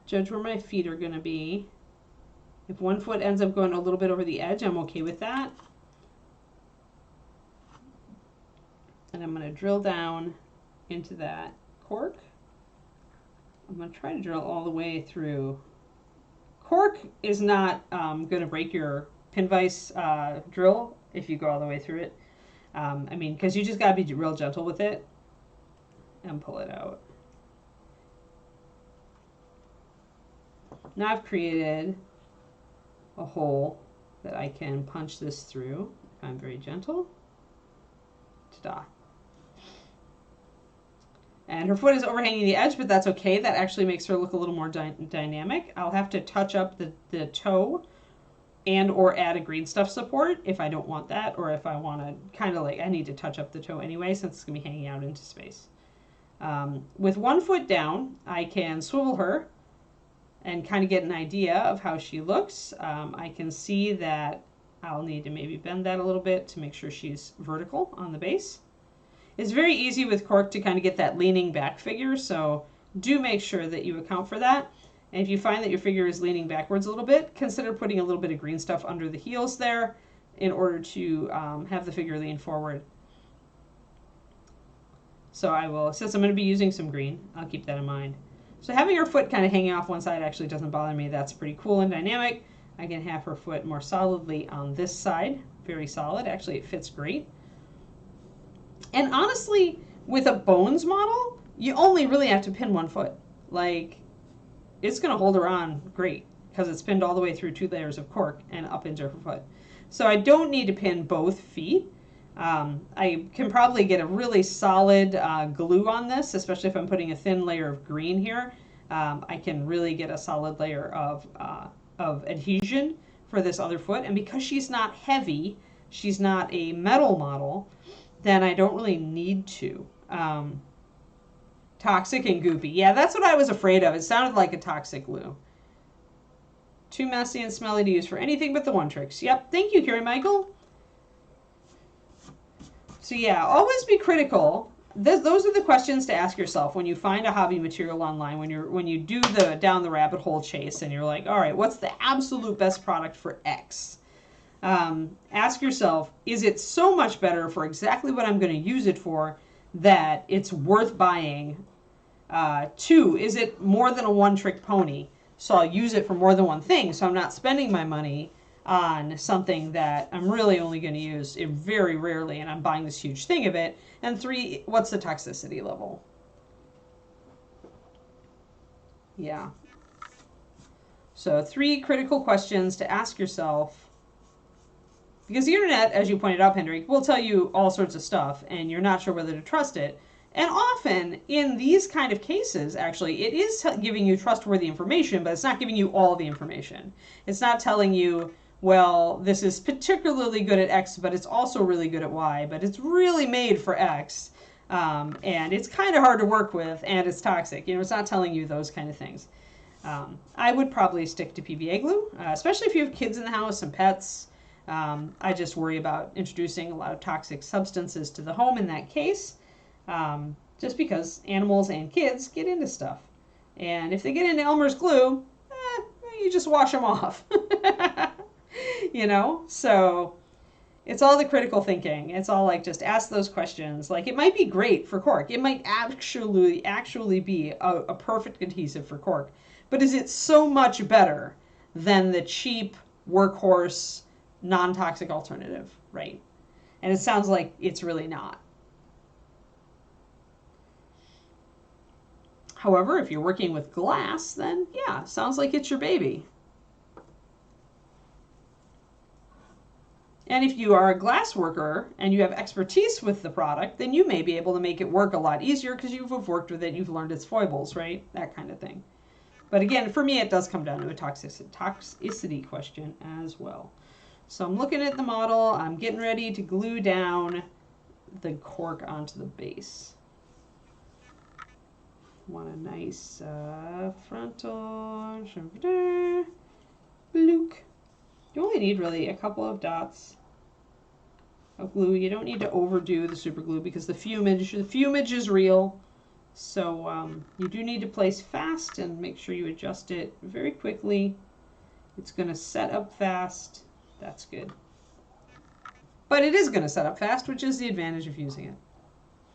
Judge where my feet are going to be. If one foot ends up going a little bit over the edge, I'm okay with that. And I'm going to drill down into that cork. I'm going to try to drill all the way through. Cork is not going to break your pin vise drill if you go all the way through it. I mean, because you just got to be real gentle with it and pull it out. Now I've created a hole that I can punch this through if I'm very gentle. Ta-da. And her foot is overhanging the edge, but that's okay. That actually makes her look a little more dynamic. I'll have to touch up the toe and or add a green stuff support if I don't want that, or if I want to kind of like, I need to touch up the toe anyway since it's going to be hanging out into space. With one foot down, I can swivel her and kind of get an idea of how she looks. I can see that I'll need to maybe bend that a little bit to make sure she's vertical on the base. It's very easy with cork to kind of get that leaning back figure, so do make sure that you account for that. And if you find that your figure is leaning backwards a little bit, consider putting a little bit of green stuff under the heels there in order to have the figure lean forward. So I will, since I'm going to be using some green, I'll keep that in mind. So having her foot kind of hanging off one side actually doesn't bother me. That's pretty cool and dynamic. I can have her foot more solidly on this side. Very solid. Actually, it fits great. And honestly, with a bones model, you only really have to pin one foot. Like, it's going to hold her on great because it's pinned all the way through 2 layers of cork and up into her foot. So I don't need to pin both feet. I can probably get a really solid glue on this, especially if I'm putting a thin layer of green here. I can really get a solid layer of adhesion for this other foot. And because she's not heavy, she's not a metal model, then I don't really need to. Toxic and goopy. Yeah, that's what I was afraid of. It sounded like a toxic glue. Too messy and smelly to use for anything but the one tricks. Yep, thank you, Carrie Michael. So yeah, always be critical. Those are the questions to ask yourself when you find a hobby material online, when you do the down the rabbit hole chase and you're like, all right, what's the absolute best product for X? Ask yourself, is it so much better for exactly what I'm going to use it for that it's worth buying? 2, is it more than a one-trick pony? So I'll use it for more than one thing, so I'm not spending my money on something that I'm really only going to use it very rarely, and I'm buying this huge thing of it. And 3, what's the toxicity level? Yeah. So 3 critical questions to ask yourself. Because the internet, as you pointed out, Hendrik, will tell you all sorts of stuff, and you're not sure whether to trust it. And often, in these kind of cases, actually, it is giving you trustworthy information, but it's not giving you all the information. It's not telling you, well, this is particularly good at X, but it's also really good at Y, but it's really made for X, and it's kind of hard to work with, and it's toxic. You know, it's not telling you those kind of things. I would probably stick to PVA glue, especially if you have kids in the house and pets. I just worry about introducing a lot of toxic substances to the home in that case, just because animals and kids get into stuff. And if they get into Elmer's glue, you just wash them off. You know, so it's all the critical thinking. It's all like, just ask those questions. Like, it might be great for cork. It might actually be a perfect adhesive for cork. But is it so much better than the cheap workhorse non-toxic alternative, right? And it sounds like it's really not. However, if you're working with glass, then yeah, sounds like it's your baby. And if you are a glass worker and you have expertise with the product, then you may be able to make it work a lot easier because you've worked with it, you've learned its foibles, right? That kind of thing. But again, for me, it does come down to a toxicity question as well. So I'm looking at the model. I'm getting ready to glue down the cork onto the base. Want a nice frontal bloop. You only need really a couple of dots of glue. You don't need to overdo the super glue because the fumage is real. So you do need to place fast and make sure you adjust it very quickly It's going to set up fast. That's good. But it is going to set up fast, which is the advantage of using it.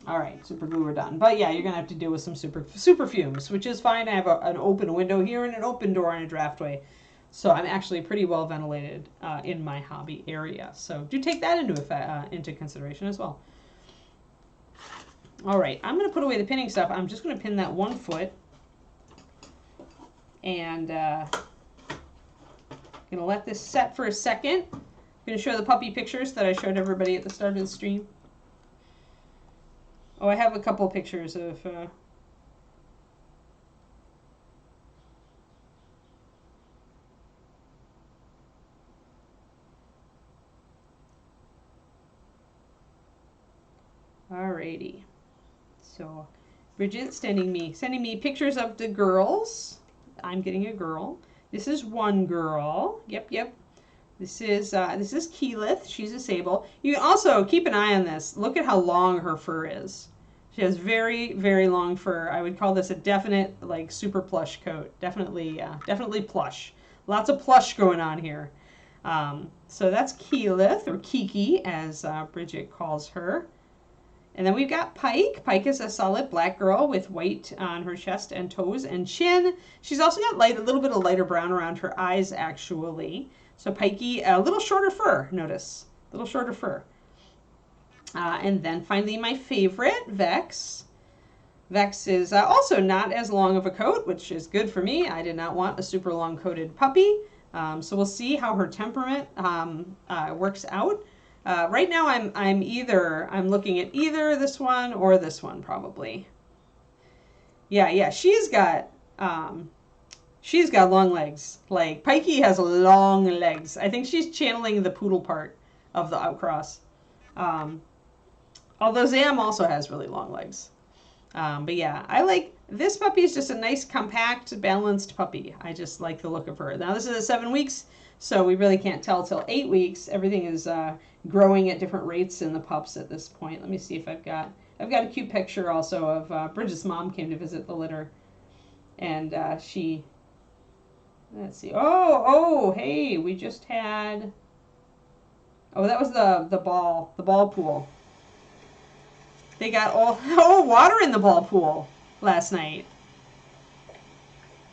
All right, super glue, we're done. But yeah, you're going to have to deal with some super fumes, which is fine. I have an open window here and an open door on a draftway. So I'm actually pretty well ventilated in my hobby area. So do take that into consideration as well. All right, I'm going to put away the pinning stuff. I'm just going to pin that 1 foot. And going to let this set for a second. I'm going to show the puppy pictures that I showed everybody at the start of the stream. Oh, I have a couple pictures of... Alrighty. So, Bridget sending me pictures of the girls. I'm getting a girl. This is one girl. Yep. This is Keyleth. She's a sable. You can also keep an eye on this. Look at how long her fur is. She has very, very long fur. I would call this a definite, like, super plush coat. Definitely plush. Lots of plush going on here. So that's Keyleth, or Kiki, as Bridget calls her. And then we've got Pike. Pike is a solid black girl with white on her chest and toes and chin. She's also got a little bit of lighter brown around her eyes, actually. So Pikey, a little shorter fur, notice. A little shorter fur. And then finally my favorite, Vex. Vex is also not as long of a coat, which is good for me. I did not want a super long coated puppy. So we'll see how her temperament works out. Right now I'm looking at either this one or this one probably. Yeah, she's got long legs. Like Pikey has long legs. I think she's channeling the poodle part of the outcross. Although Zam also has really long legs. But yeah, I like this puppy is just a nice, compact, balanced puppy. I just like the look of her. Now this is at 7 weeks, so we really can't tell till 8 weeks. Everything is growing at different rates in the pups at this point. Let me see if I've got a cute picture also of Bridget's mom came to visit the litter, and she. Let's see. Oh, hey, we just had. Oh, that was the ball pool. They got water in the ball pool last night.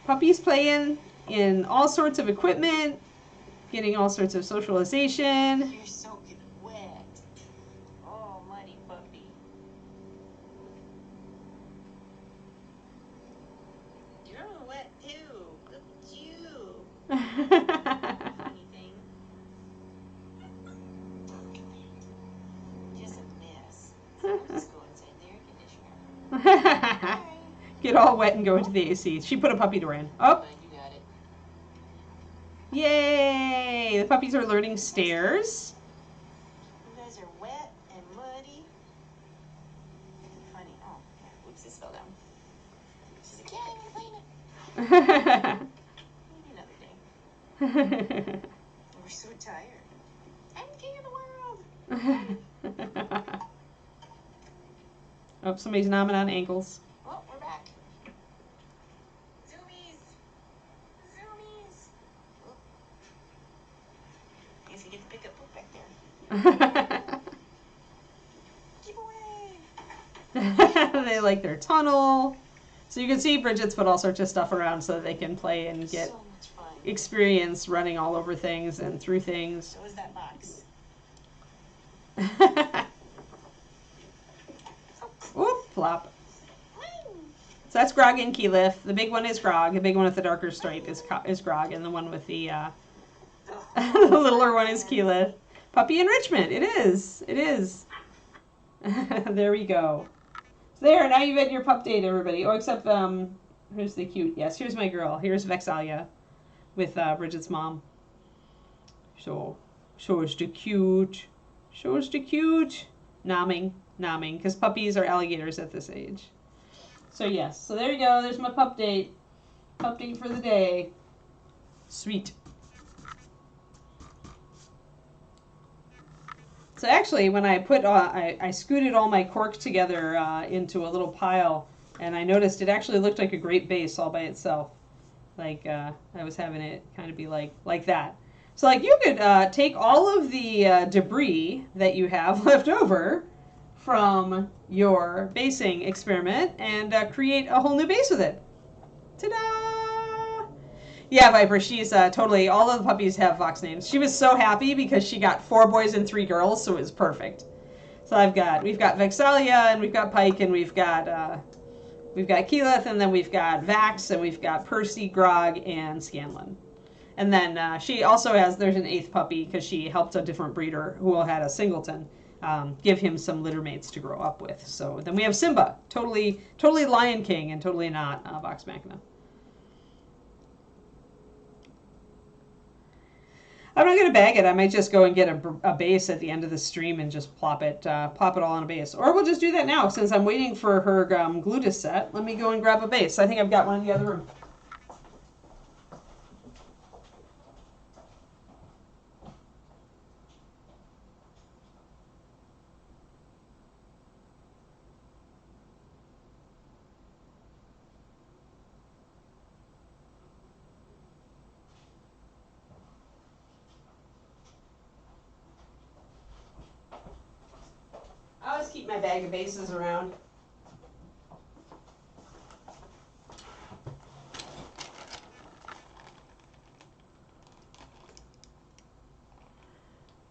Puppies playing in all sorts of equipment, getting all sorts of socialization. You're soaking wet. Oh, muddy puppy. You're wet too. Look at you. Anything? Just a mess. So we'll just go inside the air conditioner. Get all wet and go into the AC. She put a puppy door in. Oh. You got it. Yay! The puppies are learning stairs. You guys are wet and muddy. Funny. Oh, yeah. Whoops, this fell down. She's like, yeah, I'm gonna clean it. Maybe another day. We're so tired. I'm the king of the world. Oh, somebody's nomming on ankles. Oh, we're back. Zoomies. Zoomies. Oh. I guess you get to pick up poop back there. Keep away. They like their tunnel. So you can see Bridget's put all sorts of stuff around so that they can play and get So much fun. experience running all over things and through things. So is that box. Whoop, flop. So that's Grog and Keyleth. The big one is Grog. The big one with the darker stripe is Grog, and the one with the the littler one is Keyleth. Puppy enrichment. It is. It is. There we go. So there. Now you've had your pup date, everybody. Oh, except here's the cute. Yes, here's my girl. Here's Vexalia with Bridget's mom. So is the cute. Shows the cute. Nomming, because puppies are alligators at this age. So yes, so there you go. There's my pup date. Pup date for the day. Sweet. So actually, when I put, I scooted all my cork together into a little pile, and I noticed it actually looked like a great base all by itself. Like I was having it kind of be like that. So like you could take all of the debris that you have left over from your basing experiment and create a whole new base with it. Ta-da! Yeah, Viper, she's totally, all of the puppies have Vox names. She was so happy because she got 4 boys and 3 girls, so it was perfect. So we've got Vexalia, and we've got Pike, and we've got Keyleth, and then we've got Vax, and we've got Percy, Grog, and Scanlan. And then she also there's an 8th puppy because she helped a different breeder who had a singleton give him some litter mates to grow up with. So then we have Simba, totally Lion King and totally not Vox Machina. I'm not going to bag it. I might just go and get a base at the end of the stream and just plop it all on a base. Or we'll just do that now since I'm waiting for her glue to set. Let me go and grab a base. I think I've got one in the other room. I always keep my bag of bases around.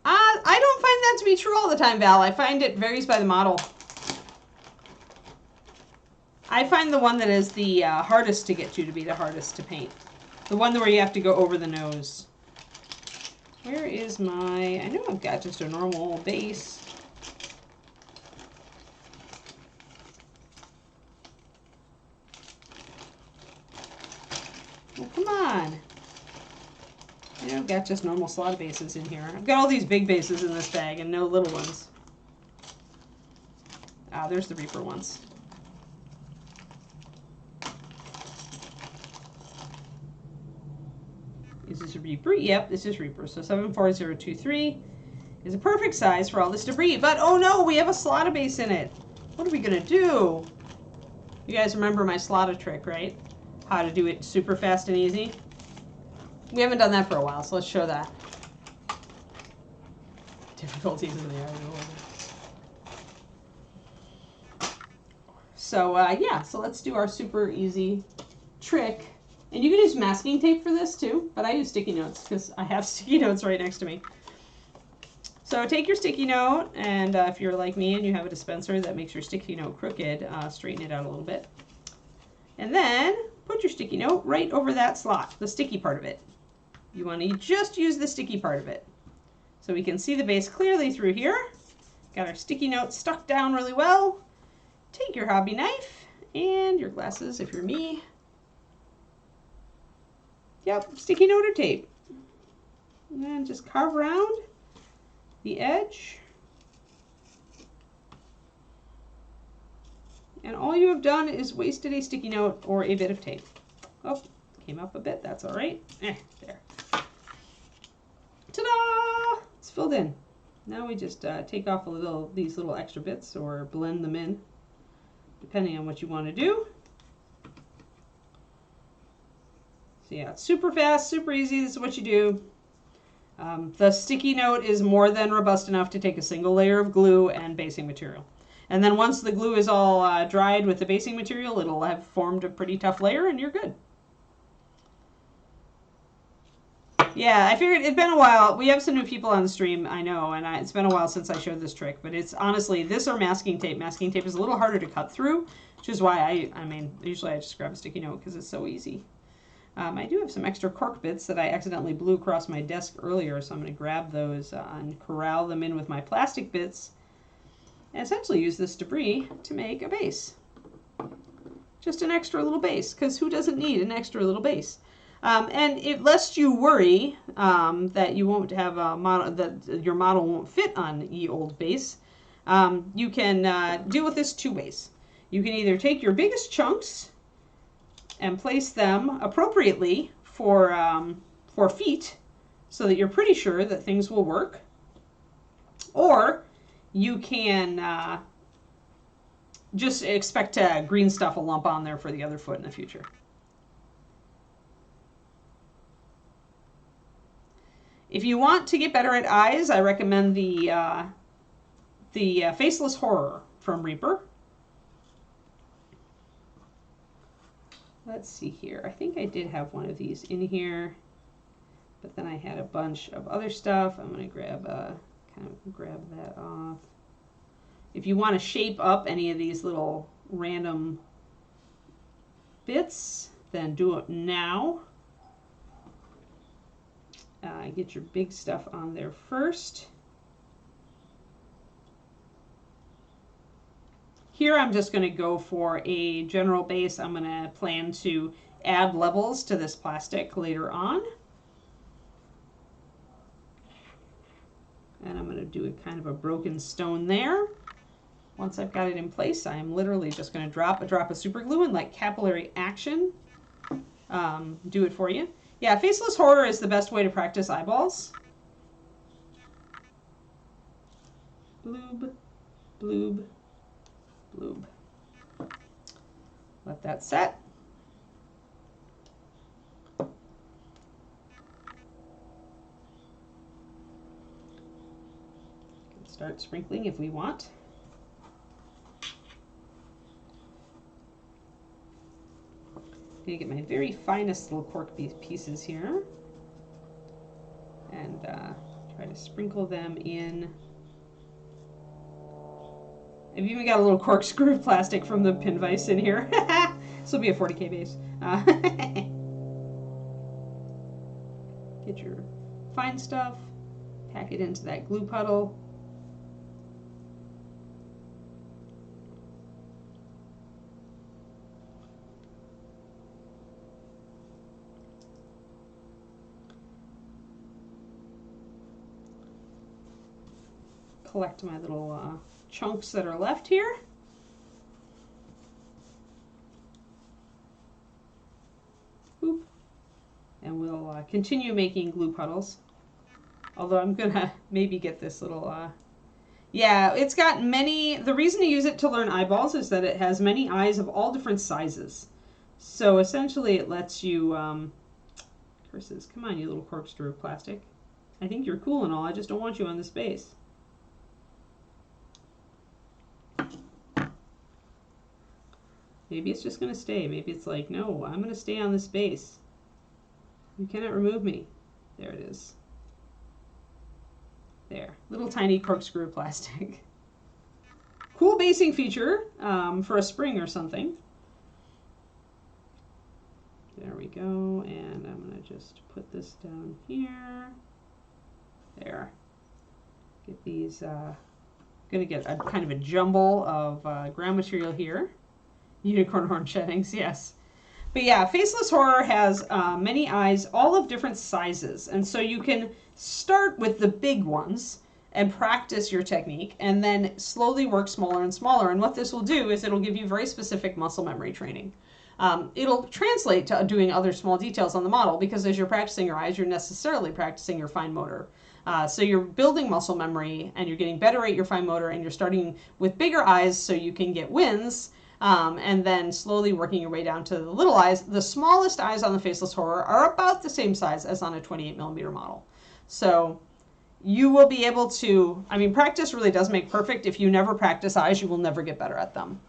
I don't find that to be true all the time, Val. I find it varies by the model. I find the one that is the hardest to get to be the hardest to paint. The one where you have to go over the nose. Where is my... I know I've got just a normal base. Oh, come on. I know I've got just normal slot bases in here. I've got all these big bases in this bag and no little ones. Ah, there's the Reaper ones. Is this a Reaper? Yep, this is Reaper. So 74023 is a perfect size for all this debris. But oh no, we have a slot base in it. What are we gonna do? You guys remember my slot trick, right? How to do it super fast and easy. We haven't done that for a while, so let's show that. Difficulties in the art of So yeah, so let's do our super easy trick. And you can use masking tape for this too, but I use sticky notes because I have sticky notes right next to me. So take your sticky note, and if you're like me and you have a dispenser that makes your sticky note crooked, straighten it out a little bit. And then put your sticky note right over that slot, the sticky part of it. You want to just use the sticky part of it. So we can see the base clearly through here. Got our sticky note stuck down really well. Take your hobby knife and your glasses if you're me. Yep, sticky note or tape. And then just carve around the edge. And all you have done is wasted a sticky note or a bit of tape. Oh, came up a bit, that's all right. There. Ta-da! It's filled in. Now we just take off these little extra bits or blend them in, depending on what you want to do. So yeah, it's super fast, super easy. This is what you do. The sticky note is more than robust enough to take a single layer of glue and basing material. And then once the glue is all dried with the basing material, it'll have formed a pretty tough layer and you're good. Yeah, I figured it'd been a while. We have some new people on the stream, I know, and it's been a while since I showed this trick. But it's honestly, this or masking tape. Masking tape is a little harder to cut through, which is why I mean, usually I just grab a sticky note because it's so easy. I do have some extra cork bits that I accidentally blew across my desk earlier, so I'm going to grab those and corral them in with my plastic bits and essentially use this debris to make a base. Just an extra little base, because who doesn't need an extra little base? And lest you worry that you won't have a model, that your model won't fit on ye old base, you can deal with this 2 ways. You can either take your biggest chunks and place them appropriately for feet, so that you're pretty sure that things will work, or you can just expect green stuff will lump on there for the other foot in the future. If you want to get better at eyes, I recommend the Faceless Horror from Reaper. Let's see here. I think I did have one of these in here, but then I had a bunch of other stuff. I'm going to grab that off. If you want to shape up any of these little random bits, then do it now. Get your big stuff on there first. Here I'm just going to go for a general base. I'm going to plan to add levels to this plastic later on. And I'm going to do a kind of a broken stone there. Once I've got it in place, I'm literally just going to drop a drop of super glue and let capillary action do it for you. Yeah, Faceless Horror is the best way to practice eyeballs. Bloob, bloob, bloob. Let that set. Start sprinkling if we want. I'm going to get my very finest little cork pieces here and try to sprinkle them in. I've even got a little corkscrew plastic from the pin vise in here. This will be a 40K base. Get your fine stuff, pack it into that glue puddle. Collect my little chunks that are left here. Boop. And we'll continue making glue puddles. Although I'm gonna maybe get this little, yeah, it's got many, the reason to use it to learn eyeballs is that it has many eyes of all different sizes. So essentially it lets you, curses, come on you little corkscrew plastic. I think you're cool and all, I just don't want you on this base. Maybe it's just going to stay. Maybe it's like, no, I'm going to stay on this base. You cannot remove me. There it is. There. Little tiny corkscrew plastic. Cool basing feature for a spring or something. There we go. And I'm going to just put this down here. There. Get these, going to get a kind of a jumble of ground material here. Unicorn horn sheddings, yes. But yeah, Faceless Horror has many eyes, all of different sizes. And so you can start with the big ones and practice your technique and then slowly work smaller and smaller. And what this will do is it'll give you very specific muscle memory training. It'll translate to doing other small details on the model because as you're practicing your eyes, you're necessarily practicing your fine motor. So you're building muscle memory and you're getting better at your fine motor and you're starting with bigger eyes so you can get wins. And then slowly working your way down to the little eyes. The smallest eyes on the Faceless Horror are about the same size as on a 28mm model. So you will be able to, I mean, practice really does make perfect. If you never practice eyes, you will never get better at them.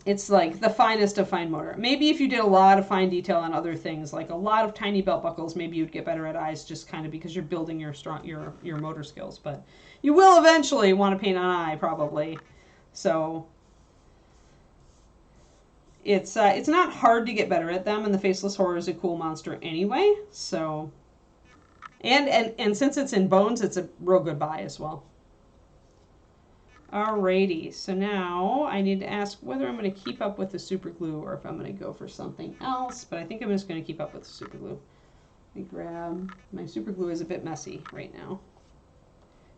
It's like the finest of fine motor. Maybe if you did a lot of fine detail on other things, like a lot of tiny belt buckles, maybe you'd get better at eyes just kind of because you're building your motor skills. But you will eventually want to paint an eye, probably. So it's not hard to get better at them, and the Faceless Horror is a cool monster anyway. So and since it's in bones, it's a real good buy as well. Alrighty, so now I need to ask whether I'm going to keep up with the super glue or if I'm going to go for something else. But I think I'm just going to keep up with the super glue. Let me grab my super glue is a bit messy right now.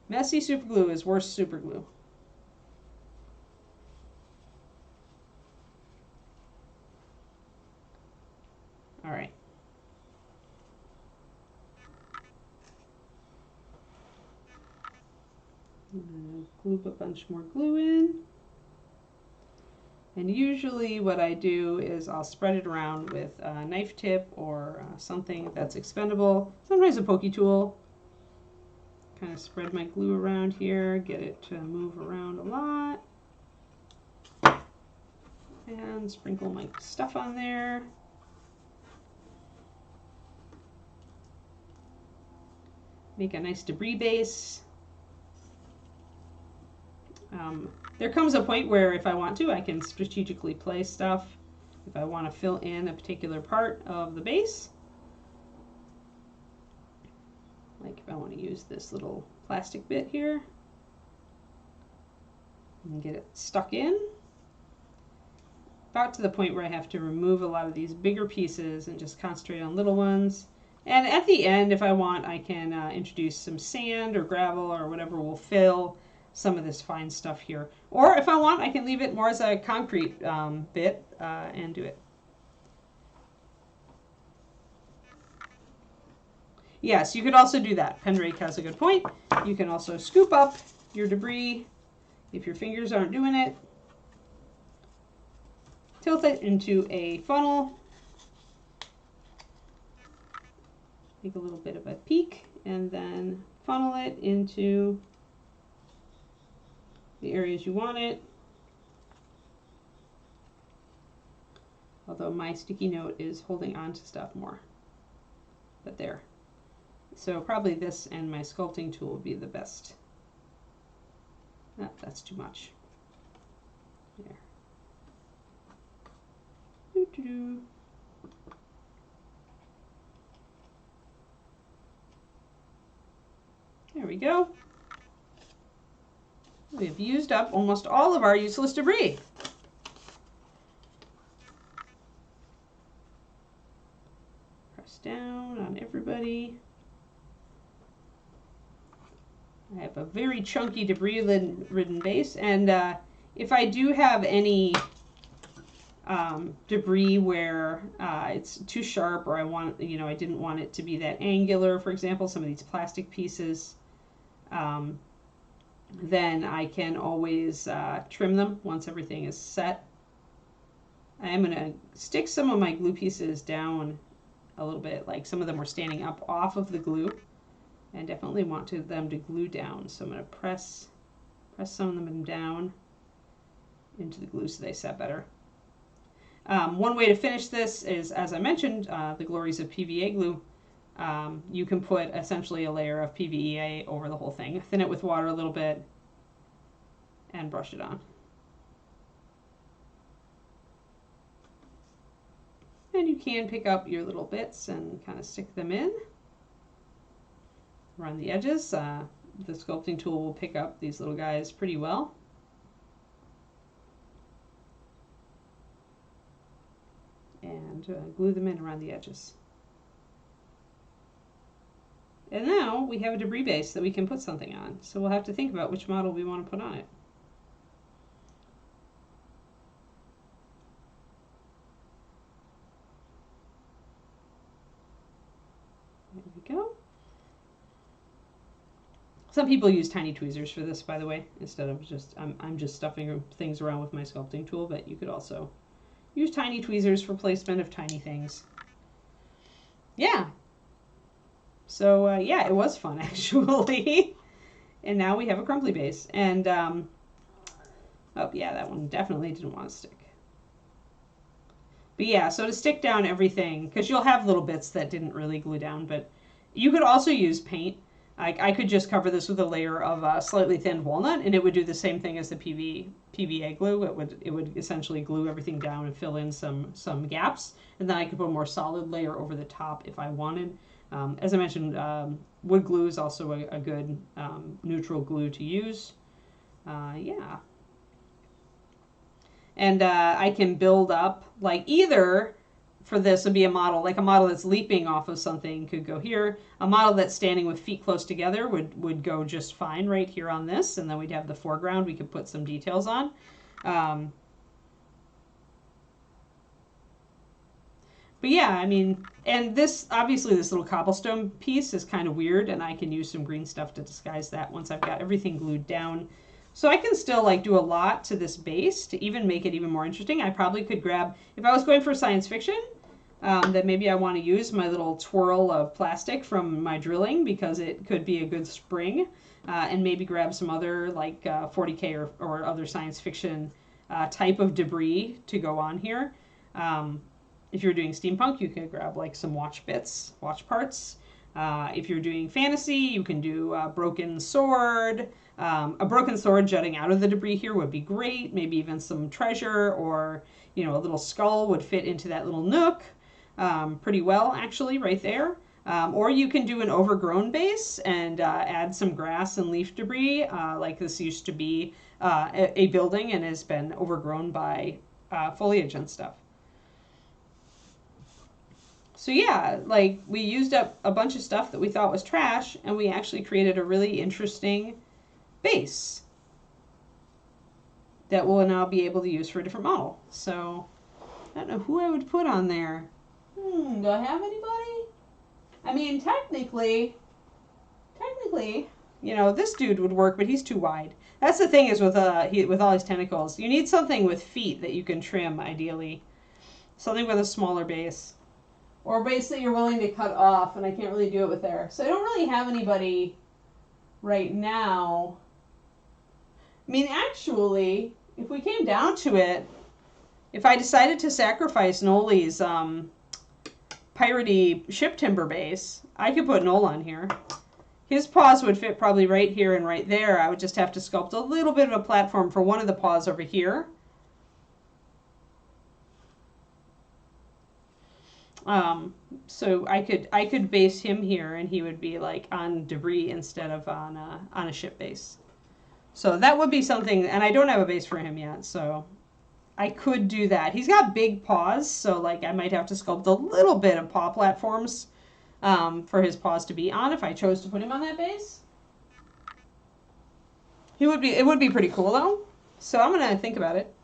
Messy super glue is worse super glue. All right. I'm going to glue a bunch more glue in. And usually what I do is I'll spread it around with a knife tip or something that's expendable. Sometimes a pokey tool. Kind of spread my glue around here, get it to move around a lot. And sprinkle my stuff on there. Make a nice debris base. There comes a point where if I want to, I can strategically place stuff. If I want to fill in a particular part of the base. Like if I want to use this little plastic bit here. And get it stuck in. About to the point where I have to remove a lot of these bigger pieces and just concentrate on little ones. And at the end, if I want, I can introduce some sand or gravel or whatever will fill some of this fine stuff here. Or if I want, I can leave it more as a concrete bit and do it. Yes, you could also do that. Pendrake has a good point. You can also scoop up your debris if your fingers aren't doing it. Tilt it into a funnel. Make a little bit of a peak and then funnel it into the areas you want it. Although my sticky note is holding on to stuff more. But there. So probably this and my sculpting tool would be the best. Oh, that's too much. There. Doo-doo-doo. There we go. We've used up almost all of our useless debris. Press down on everybody. I have a very chunky debris-ridden base, and if I do have any debris where it's too sharp, or I didn't want it to be that angular, for example, some of these plastic pieces, then I can always trim them once everything is set. I am going to stick some of my glue pieces down a little bit, like some of them were standing up off of the glue, and definitely want them to glue down. So I'm going to press some of them down into the glue so they set better. One way to finish this is, as I mentioned, the glories of PVA glue. You can put essentially a layer of PVA over the whole thing, thin it with water a little bit, and brush it on. And you can pick up your little bits and kind of stick them in around the edges. The sculpting tool will pick up these little guys pretty well. And glue them in around the edges. And now we have a debris base that we can put something on. So we'll have to think about which model we want to put on it. There we go. Some people use tiny tweezers for this, by the way, instead of just, I'm just stuffing things around with my sculpting tool, but you could also use tiny tweezers for placement of tiny things. Yeah. So, yeah, it was fun, actually. And now we have a crumbly base. And, oh, yeah, that one definitely didn't want to stick. But, yeah, so to stick down everything, because you'll have little bits that didn't really glue down, but you could also use paint. I could just cover this with a layer of slightly thinned walnut, and it would do the same thing as the PVA glue. It would essentially glue everything down and fill in some gaps, and then I could put a more solid layer over the top if I wanted. As I mentioned, wood glue is also a good neutral glue to use. Yeah. And I can build up, like either for this would be a model, like a model that's leaping off of something could go here. A model that's standing with feet close together would go just fine right here on this, and then we'd have the foreground we could put some details on. But yeah, I mean, and this, obviously this little cobblestone piece is kind of weird, and I can use some green stuff to disguise that once I've got everything glued down. So I can still like do a lot to this base to even make it even more interesting. I probably could grab, if I was going for science fiction, then maybe I want to use my little twirl of plastic from my drilling because it could be a good spring, and maybe grab some other like 40K or other science fiction type of debris to go on here. If you're doing steampunk, you can grab like some watch bits, watch parts. If you're doing fantasy, you can do a broken sword. A broken sword jutting out of the debris here would be great. Maybe even some treasure or, you know, a little skull would fit into that little nook pretty well, actually, right there. Or you can do an overgrown base and add some grass and leaf debris, like this used to be a building and has been overgrown by foliage and stuff. So yeah, like we used up a bunch of stuff that we thought was trash and we actually created a really interesting base that we'll now be able to use for a different model. So I don't know who I would put on there. Do I have anybody? I mean, technically, you know, this dude would work, but he's too wide. That's the thing is with all his tentacles, you need something with feet that you can trim, ideally. Something with a smaller base. Or a base that you're willing to cut off, and I can't really do it with there. So I don't really have anybody right now. I mean, actually, if we came down to it, if I decided to sacrifice Noli's piratey ship timber base, I could put Nol on here. His paws would fit probably right here and right there. I would just have to sculpt a little bit of a platform for one of the paws over here. So I could base him here and he would be like on debris instead of on a ship base. So that would be something, and I don't have a base for him yet, so I could do that. He's got big paws, so like I might have to sculpt a little bit of paw platforms for his paws to be on if I chose to put him on that base. It would be pretty cool though. So I'm gonna think about it.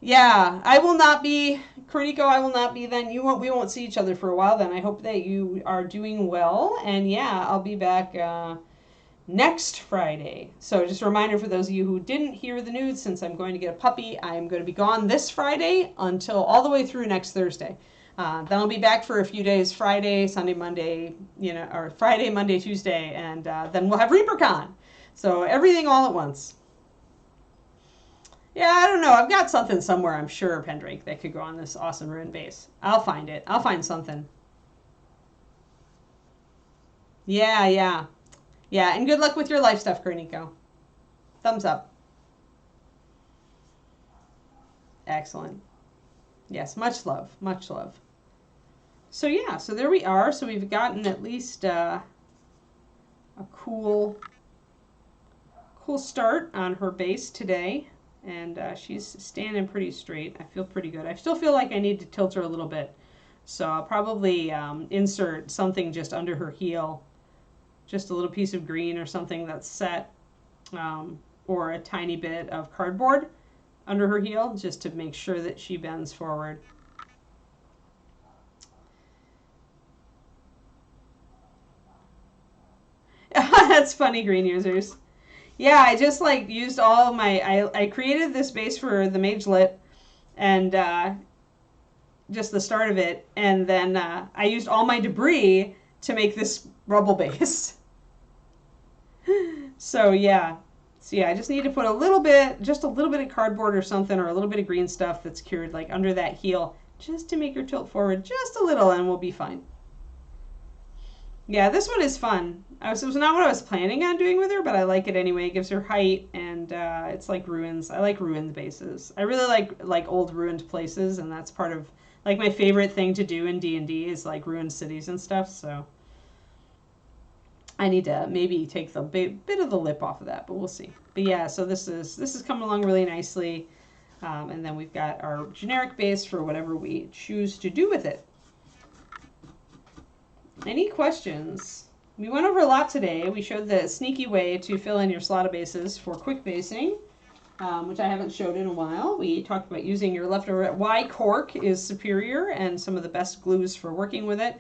Yeah, I will not be, Kuriko, I will not be then. We won't see each other for a while then. I hope that you are doing well. And yeah, I'll be back next Friday. So just a reminder for those of you who didn't hear the news, since I'm going to get a puppy, I'm going to be gone this Friday until all the way through next Thursday. Then I'll be back for a few days, Friday, Sunday, Monday, you know, or Friday, Monday, Tuesday, and then we'll have ReaperCon. So everything all at once. Yeah, I don't know. I've got something somewhere, I'm sure, Pendrake, that could go on this awesome ruin base. I'll find it. I'll find something. Yeah, and good luck with your life stuff, Kuriko. Thumbs up. Excellent. Yes, much love. Much love. So yeah, so there we are. So we've gotten at least a cool start on her base today. And she's standing pretty straight. I feel pretty good. I still feel like I need to tilt her a little bit. So I'll probably insert something just under her heel. Just a little piece of green or something that's set. Or a tiny bit of cardboard under her heel just to make sure that she bends forward. That's funny, green users. Yeah, I just like used all my, I created this base for the Magelit and just the start of it. And then I used all my debris to make this rubble base. So yeah, I just need to put just a little bit of cardboard or something, or a little bit of green stuff that's cured like under that heel, just to make her tilt forward just a little, and we'll be fine. Yeah, this one is fun. It was not what I was planning on doing with her, but I like it anyway. It gives her height, and it's like ruins. I like ruined bases. I really like old ruined places, and that's part of like my favorite thing to do in D&D is like ruined cities and stuff. So I need to maybe take the bit of the lip off of that, but we'll see. But yeah, so this is coming along really nicely, and then we've got our generic base for whatever we choose to do with it. Any questions? We went over a lot today. We showed the sneaky way to fill in your slot bases for quick basing, which I haven't showed in a while. We talked about using your leftover, why Cork is superior and some of the best glues for working with it.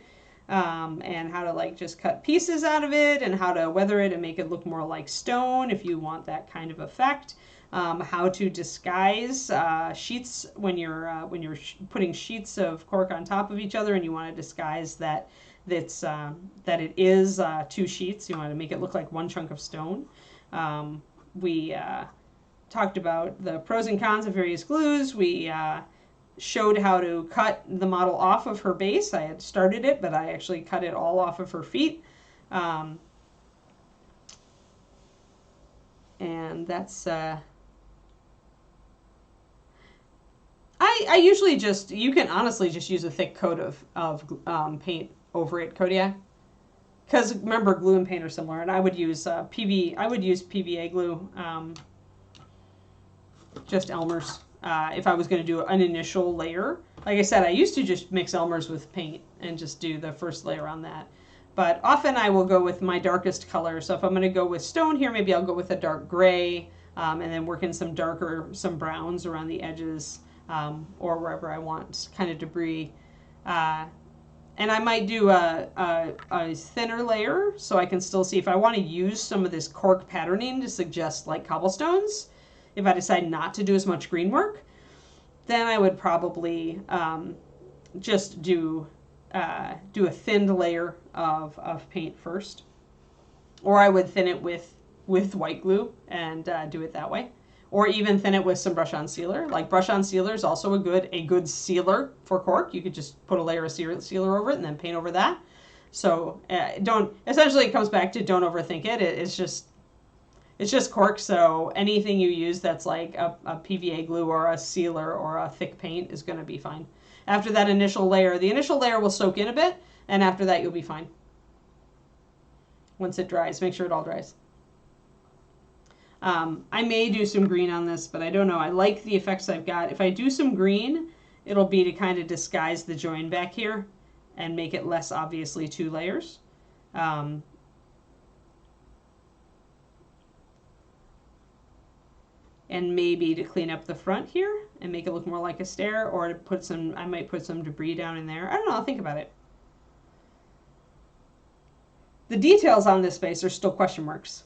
and how to like just cut pieces out of it and how to weather it and make it look more like stone if you want that kind of effect. How to disguise sheets when you're putting sheets of cork on top of each other and you want to disguise that that it is two sheets. You want to make it look like one chunk of stone. We talked about the pros and cons of various glues. We showed how to cut the model off of her base. I had started it, but I actually cut it all off of her feet. And that's... I usually just, you can honestly just use a thick coat of paint over it, Kodiak. Because remember, glue and paint are similar, and I would use PVA glue, just Elmer's, if I was going to do an initial layer. Like I said, I used to just mix Elmer's with paint and just do the first layer on that. But often I will go with my darkest color. So if I'm going to go with stone here, maybe I'll go with a dark gray, and then work in some browns around the edges. Or wherever I want kind of debris. And I might do a thinner layer so I can still see if I want to use some of this cork patterning to suggest like cobblestones. If I decide not to do as much green work, then I would probably just do a thinned layer of paint first. Or I would thin it with white glue and do it that way. Or even thin it with some brush-on sealer. Like brush-on sealer is also a good sealer for cork. You could just put a layer of sealer over it and then paint over that. So essentially it comes back to don't overthink it. It's just cork, so anything you use that's like a PVA glue or a sealer or a thick paint is going to be fine. After that initial layer, the initial layer will soak in a bit, and after that you'll be fine. Once it dries, make sure it all dries. I may do some green on this, but I don't know. I like the effects I've got. If I do some green, it'll be to kind of disguise the join back here and make it less obviously two layers. And maybe to clean up the front here and make it look more like a stair, or to I might put some debris down in there. I don't know. I'll think about it. The details on this space are still question marks.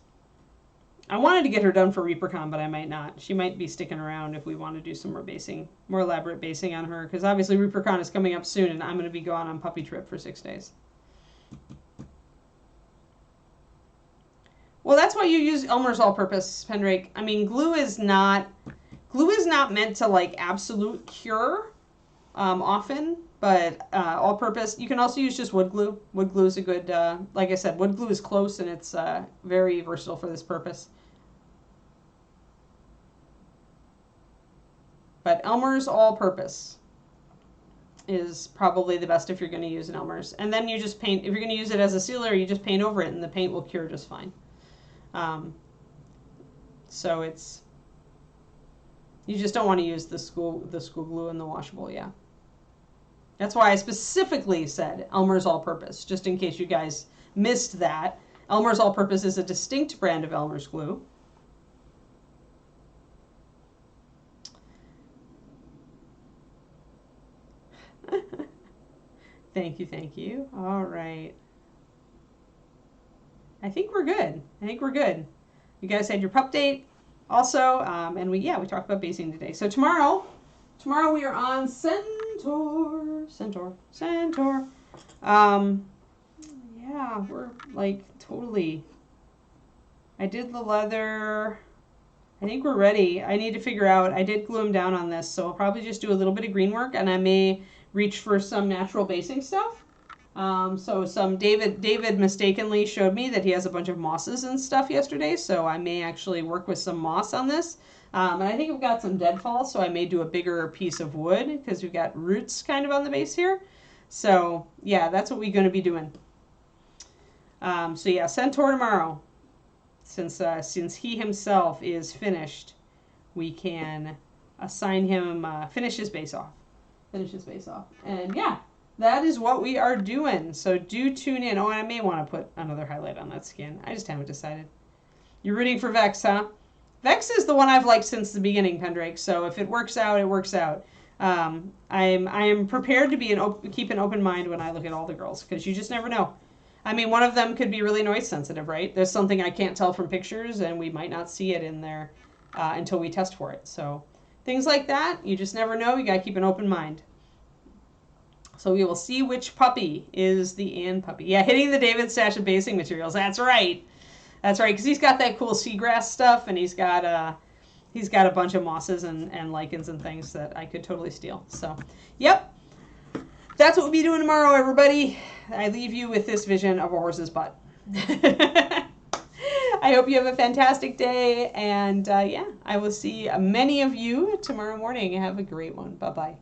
I wanted to get her done for ReaperCon, but I might not. She might be sticking around if we want to do some more basing, more elaborate basing on her, because obviously ReaperCon is coming up soon, and I'm going to be going on puppy trip for 6 days. Well, that's why you use Elmer's all-purpose, Pendrake. I mean, glue is not meant to like absolute cure often, but all-purpose. You can also use just wood glue. Wood glue is a good, like I said, wood glue is close and it's very versatile for this purpose. But Elmer's all-purpose is probably the best if you're going to use an Elmer's. And then you just paint. If you're going to use it as a sealer, you just paint over it, and the paint will cure just fine. So you just don't want to use the school glue and the washable, yeah. That's why I specifically said Elmer's all-purpose, just in case you guys missed that. Elmer's all-purpose is a distinct brand of Elmer's glue. Thank you. All right. I think we're good. You guys had your pup date also, and we talked about basing today. So tomorrow we are on Centaur. Yeah, we're like totally. I did the leather. I think we're ready. I need to figure out. I did glue them down on this, so I'll probably just do a little bit of green work, and I may reach for some natural basing stuff. So some David mistakenly showed me that he has a bunch of mosses and stuff yesterday, so I may actually work with some moss on this. And I think we've got some deadfall, so I may do a bigger piece of wood because we've got roots kind of on the base here. So yeah, that's what we're going to be doing. So yeah, Centaur tomorrow. Since he himself is finished, we can assign him finish his base off. And yeah, that is what we are doing. So do tune in. Oh, and I may want to put another highlight on that skin. I just haven't decided. You're rooting for Vex, huh? Vex is the one I've liked since the beginning, Pendrake. So if it works out, it works out. I am prepared to keep an open mind when I look at all the girls, because you just never know. I mean, one of them could be really noise sensitive, right? There's something I can't tell from pictures, and we might not see it in there until we test for it. So things like that, you just never know. You got to keep an open mind. So we will see which puppy is the Ann puppy. Yeah, hitting the David stash of basing materials. That's right. That's right, because he's got that cool seagrass stuff, and he's got a bunch of mosses and lichens and things that I could totally steal. So, yep. That's what we'll be doing tomorrow, everybody. I leave you with this vision of a horse's butt. I hope you have a fantastic day, and yeah, I will see many of you tomorrow morning. Have a great one. Bye-bye.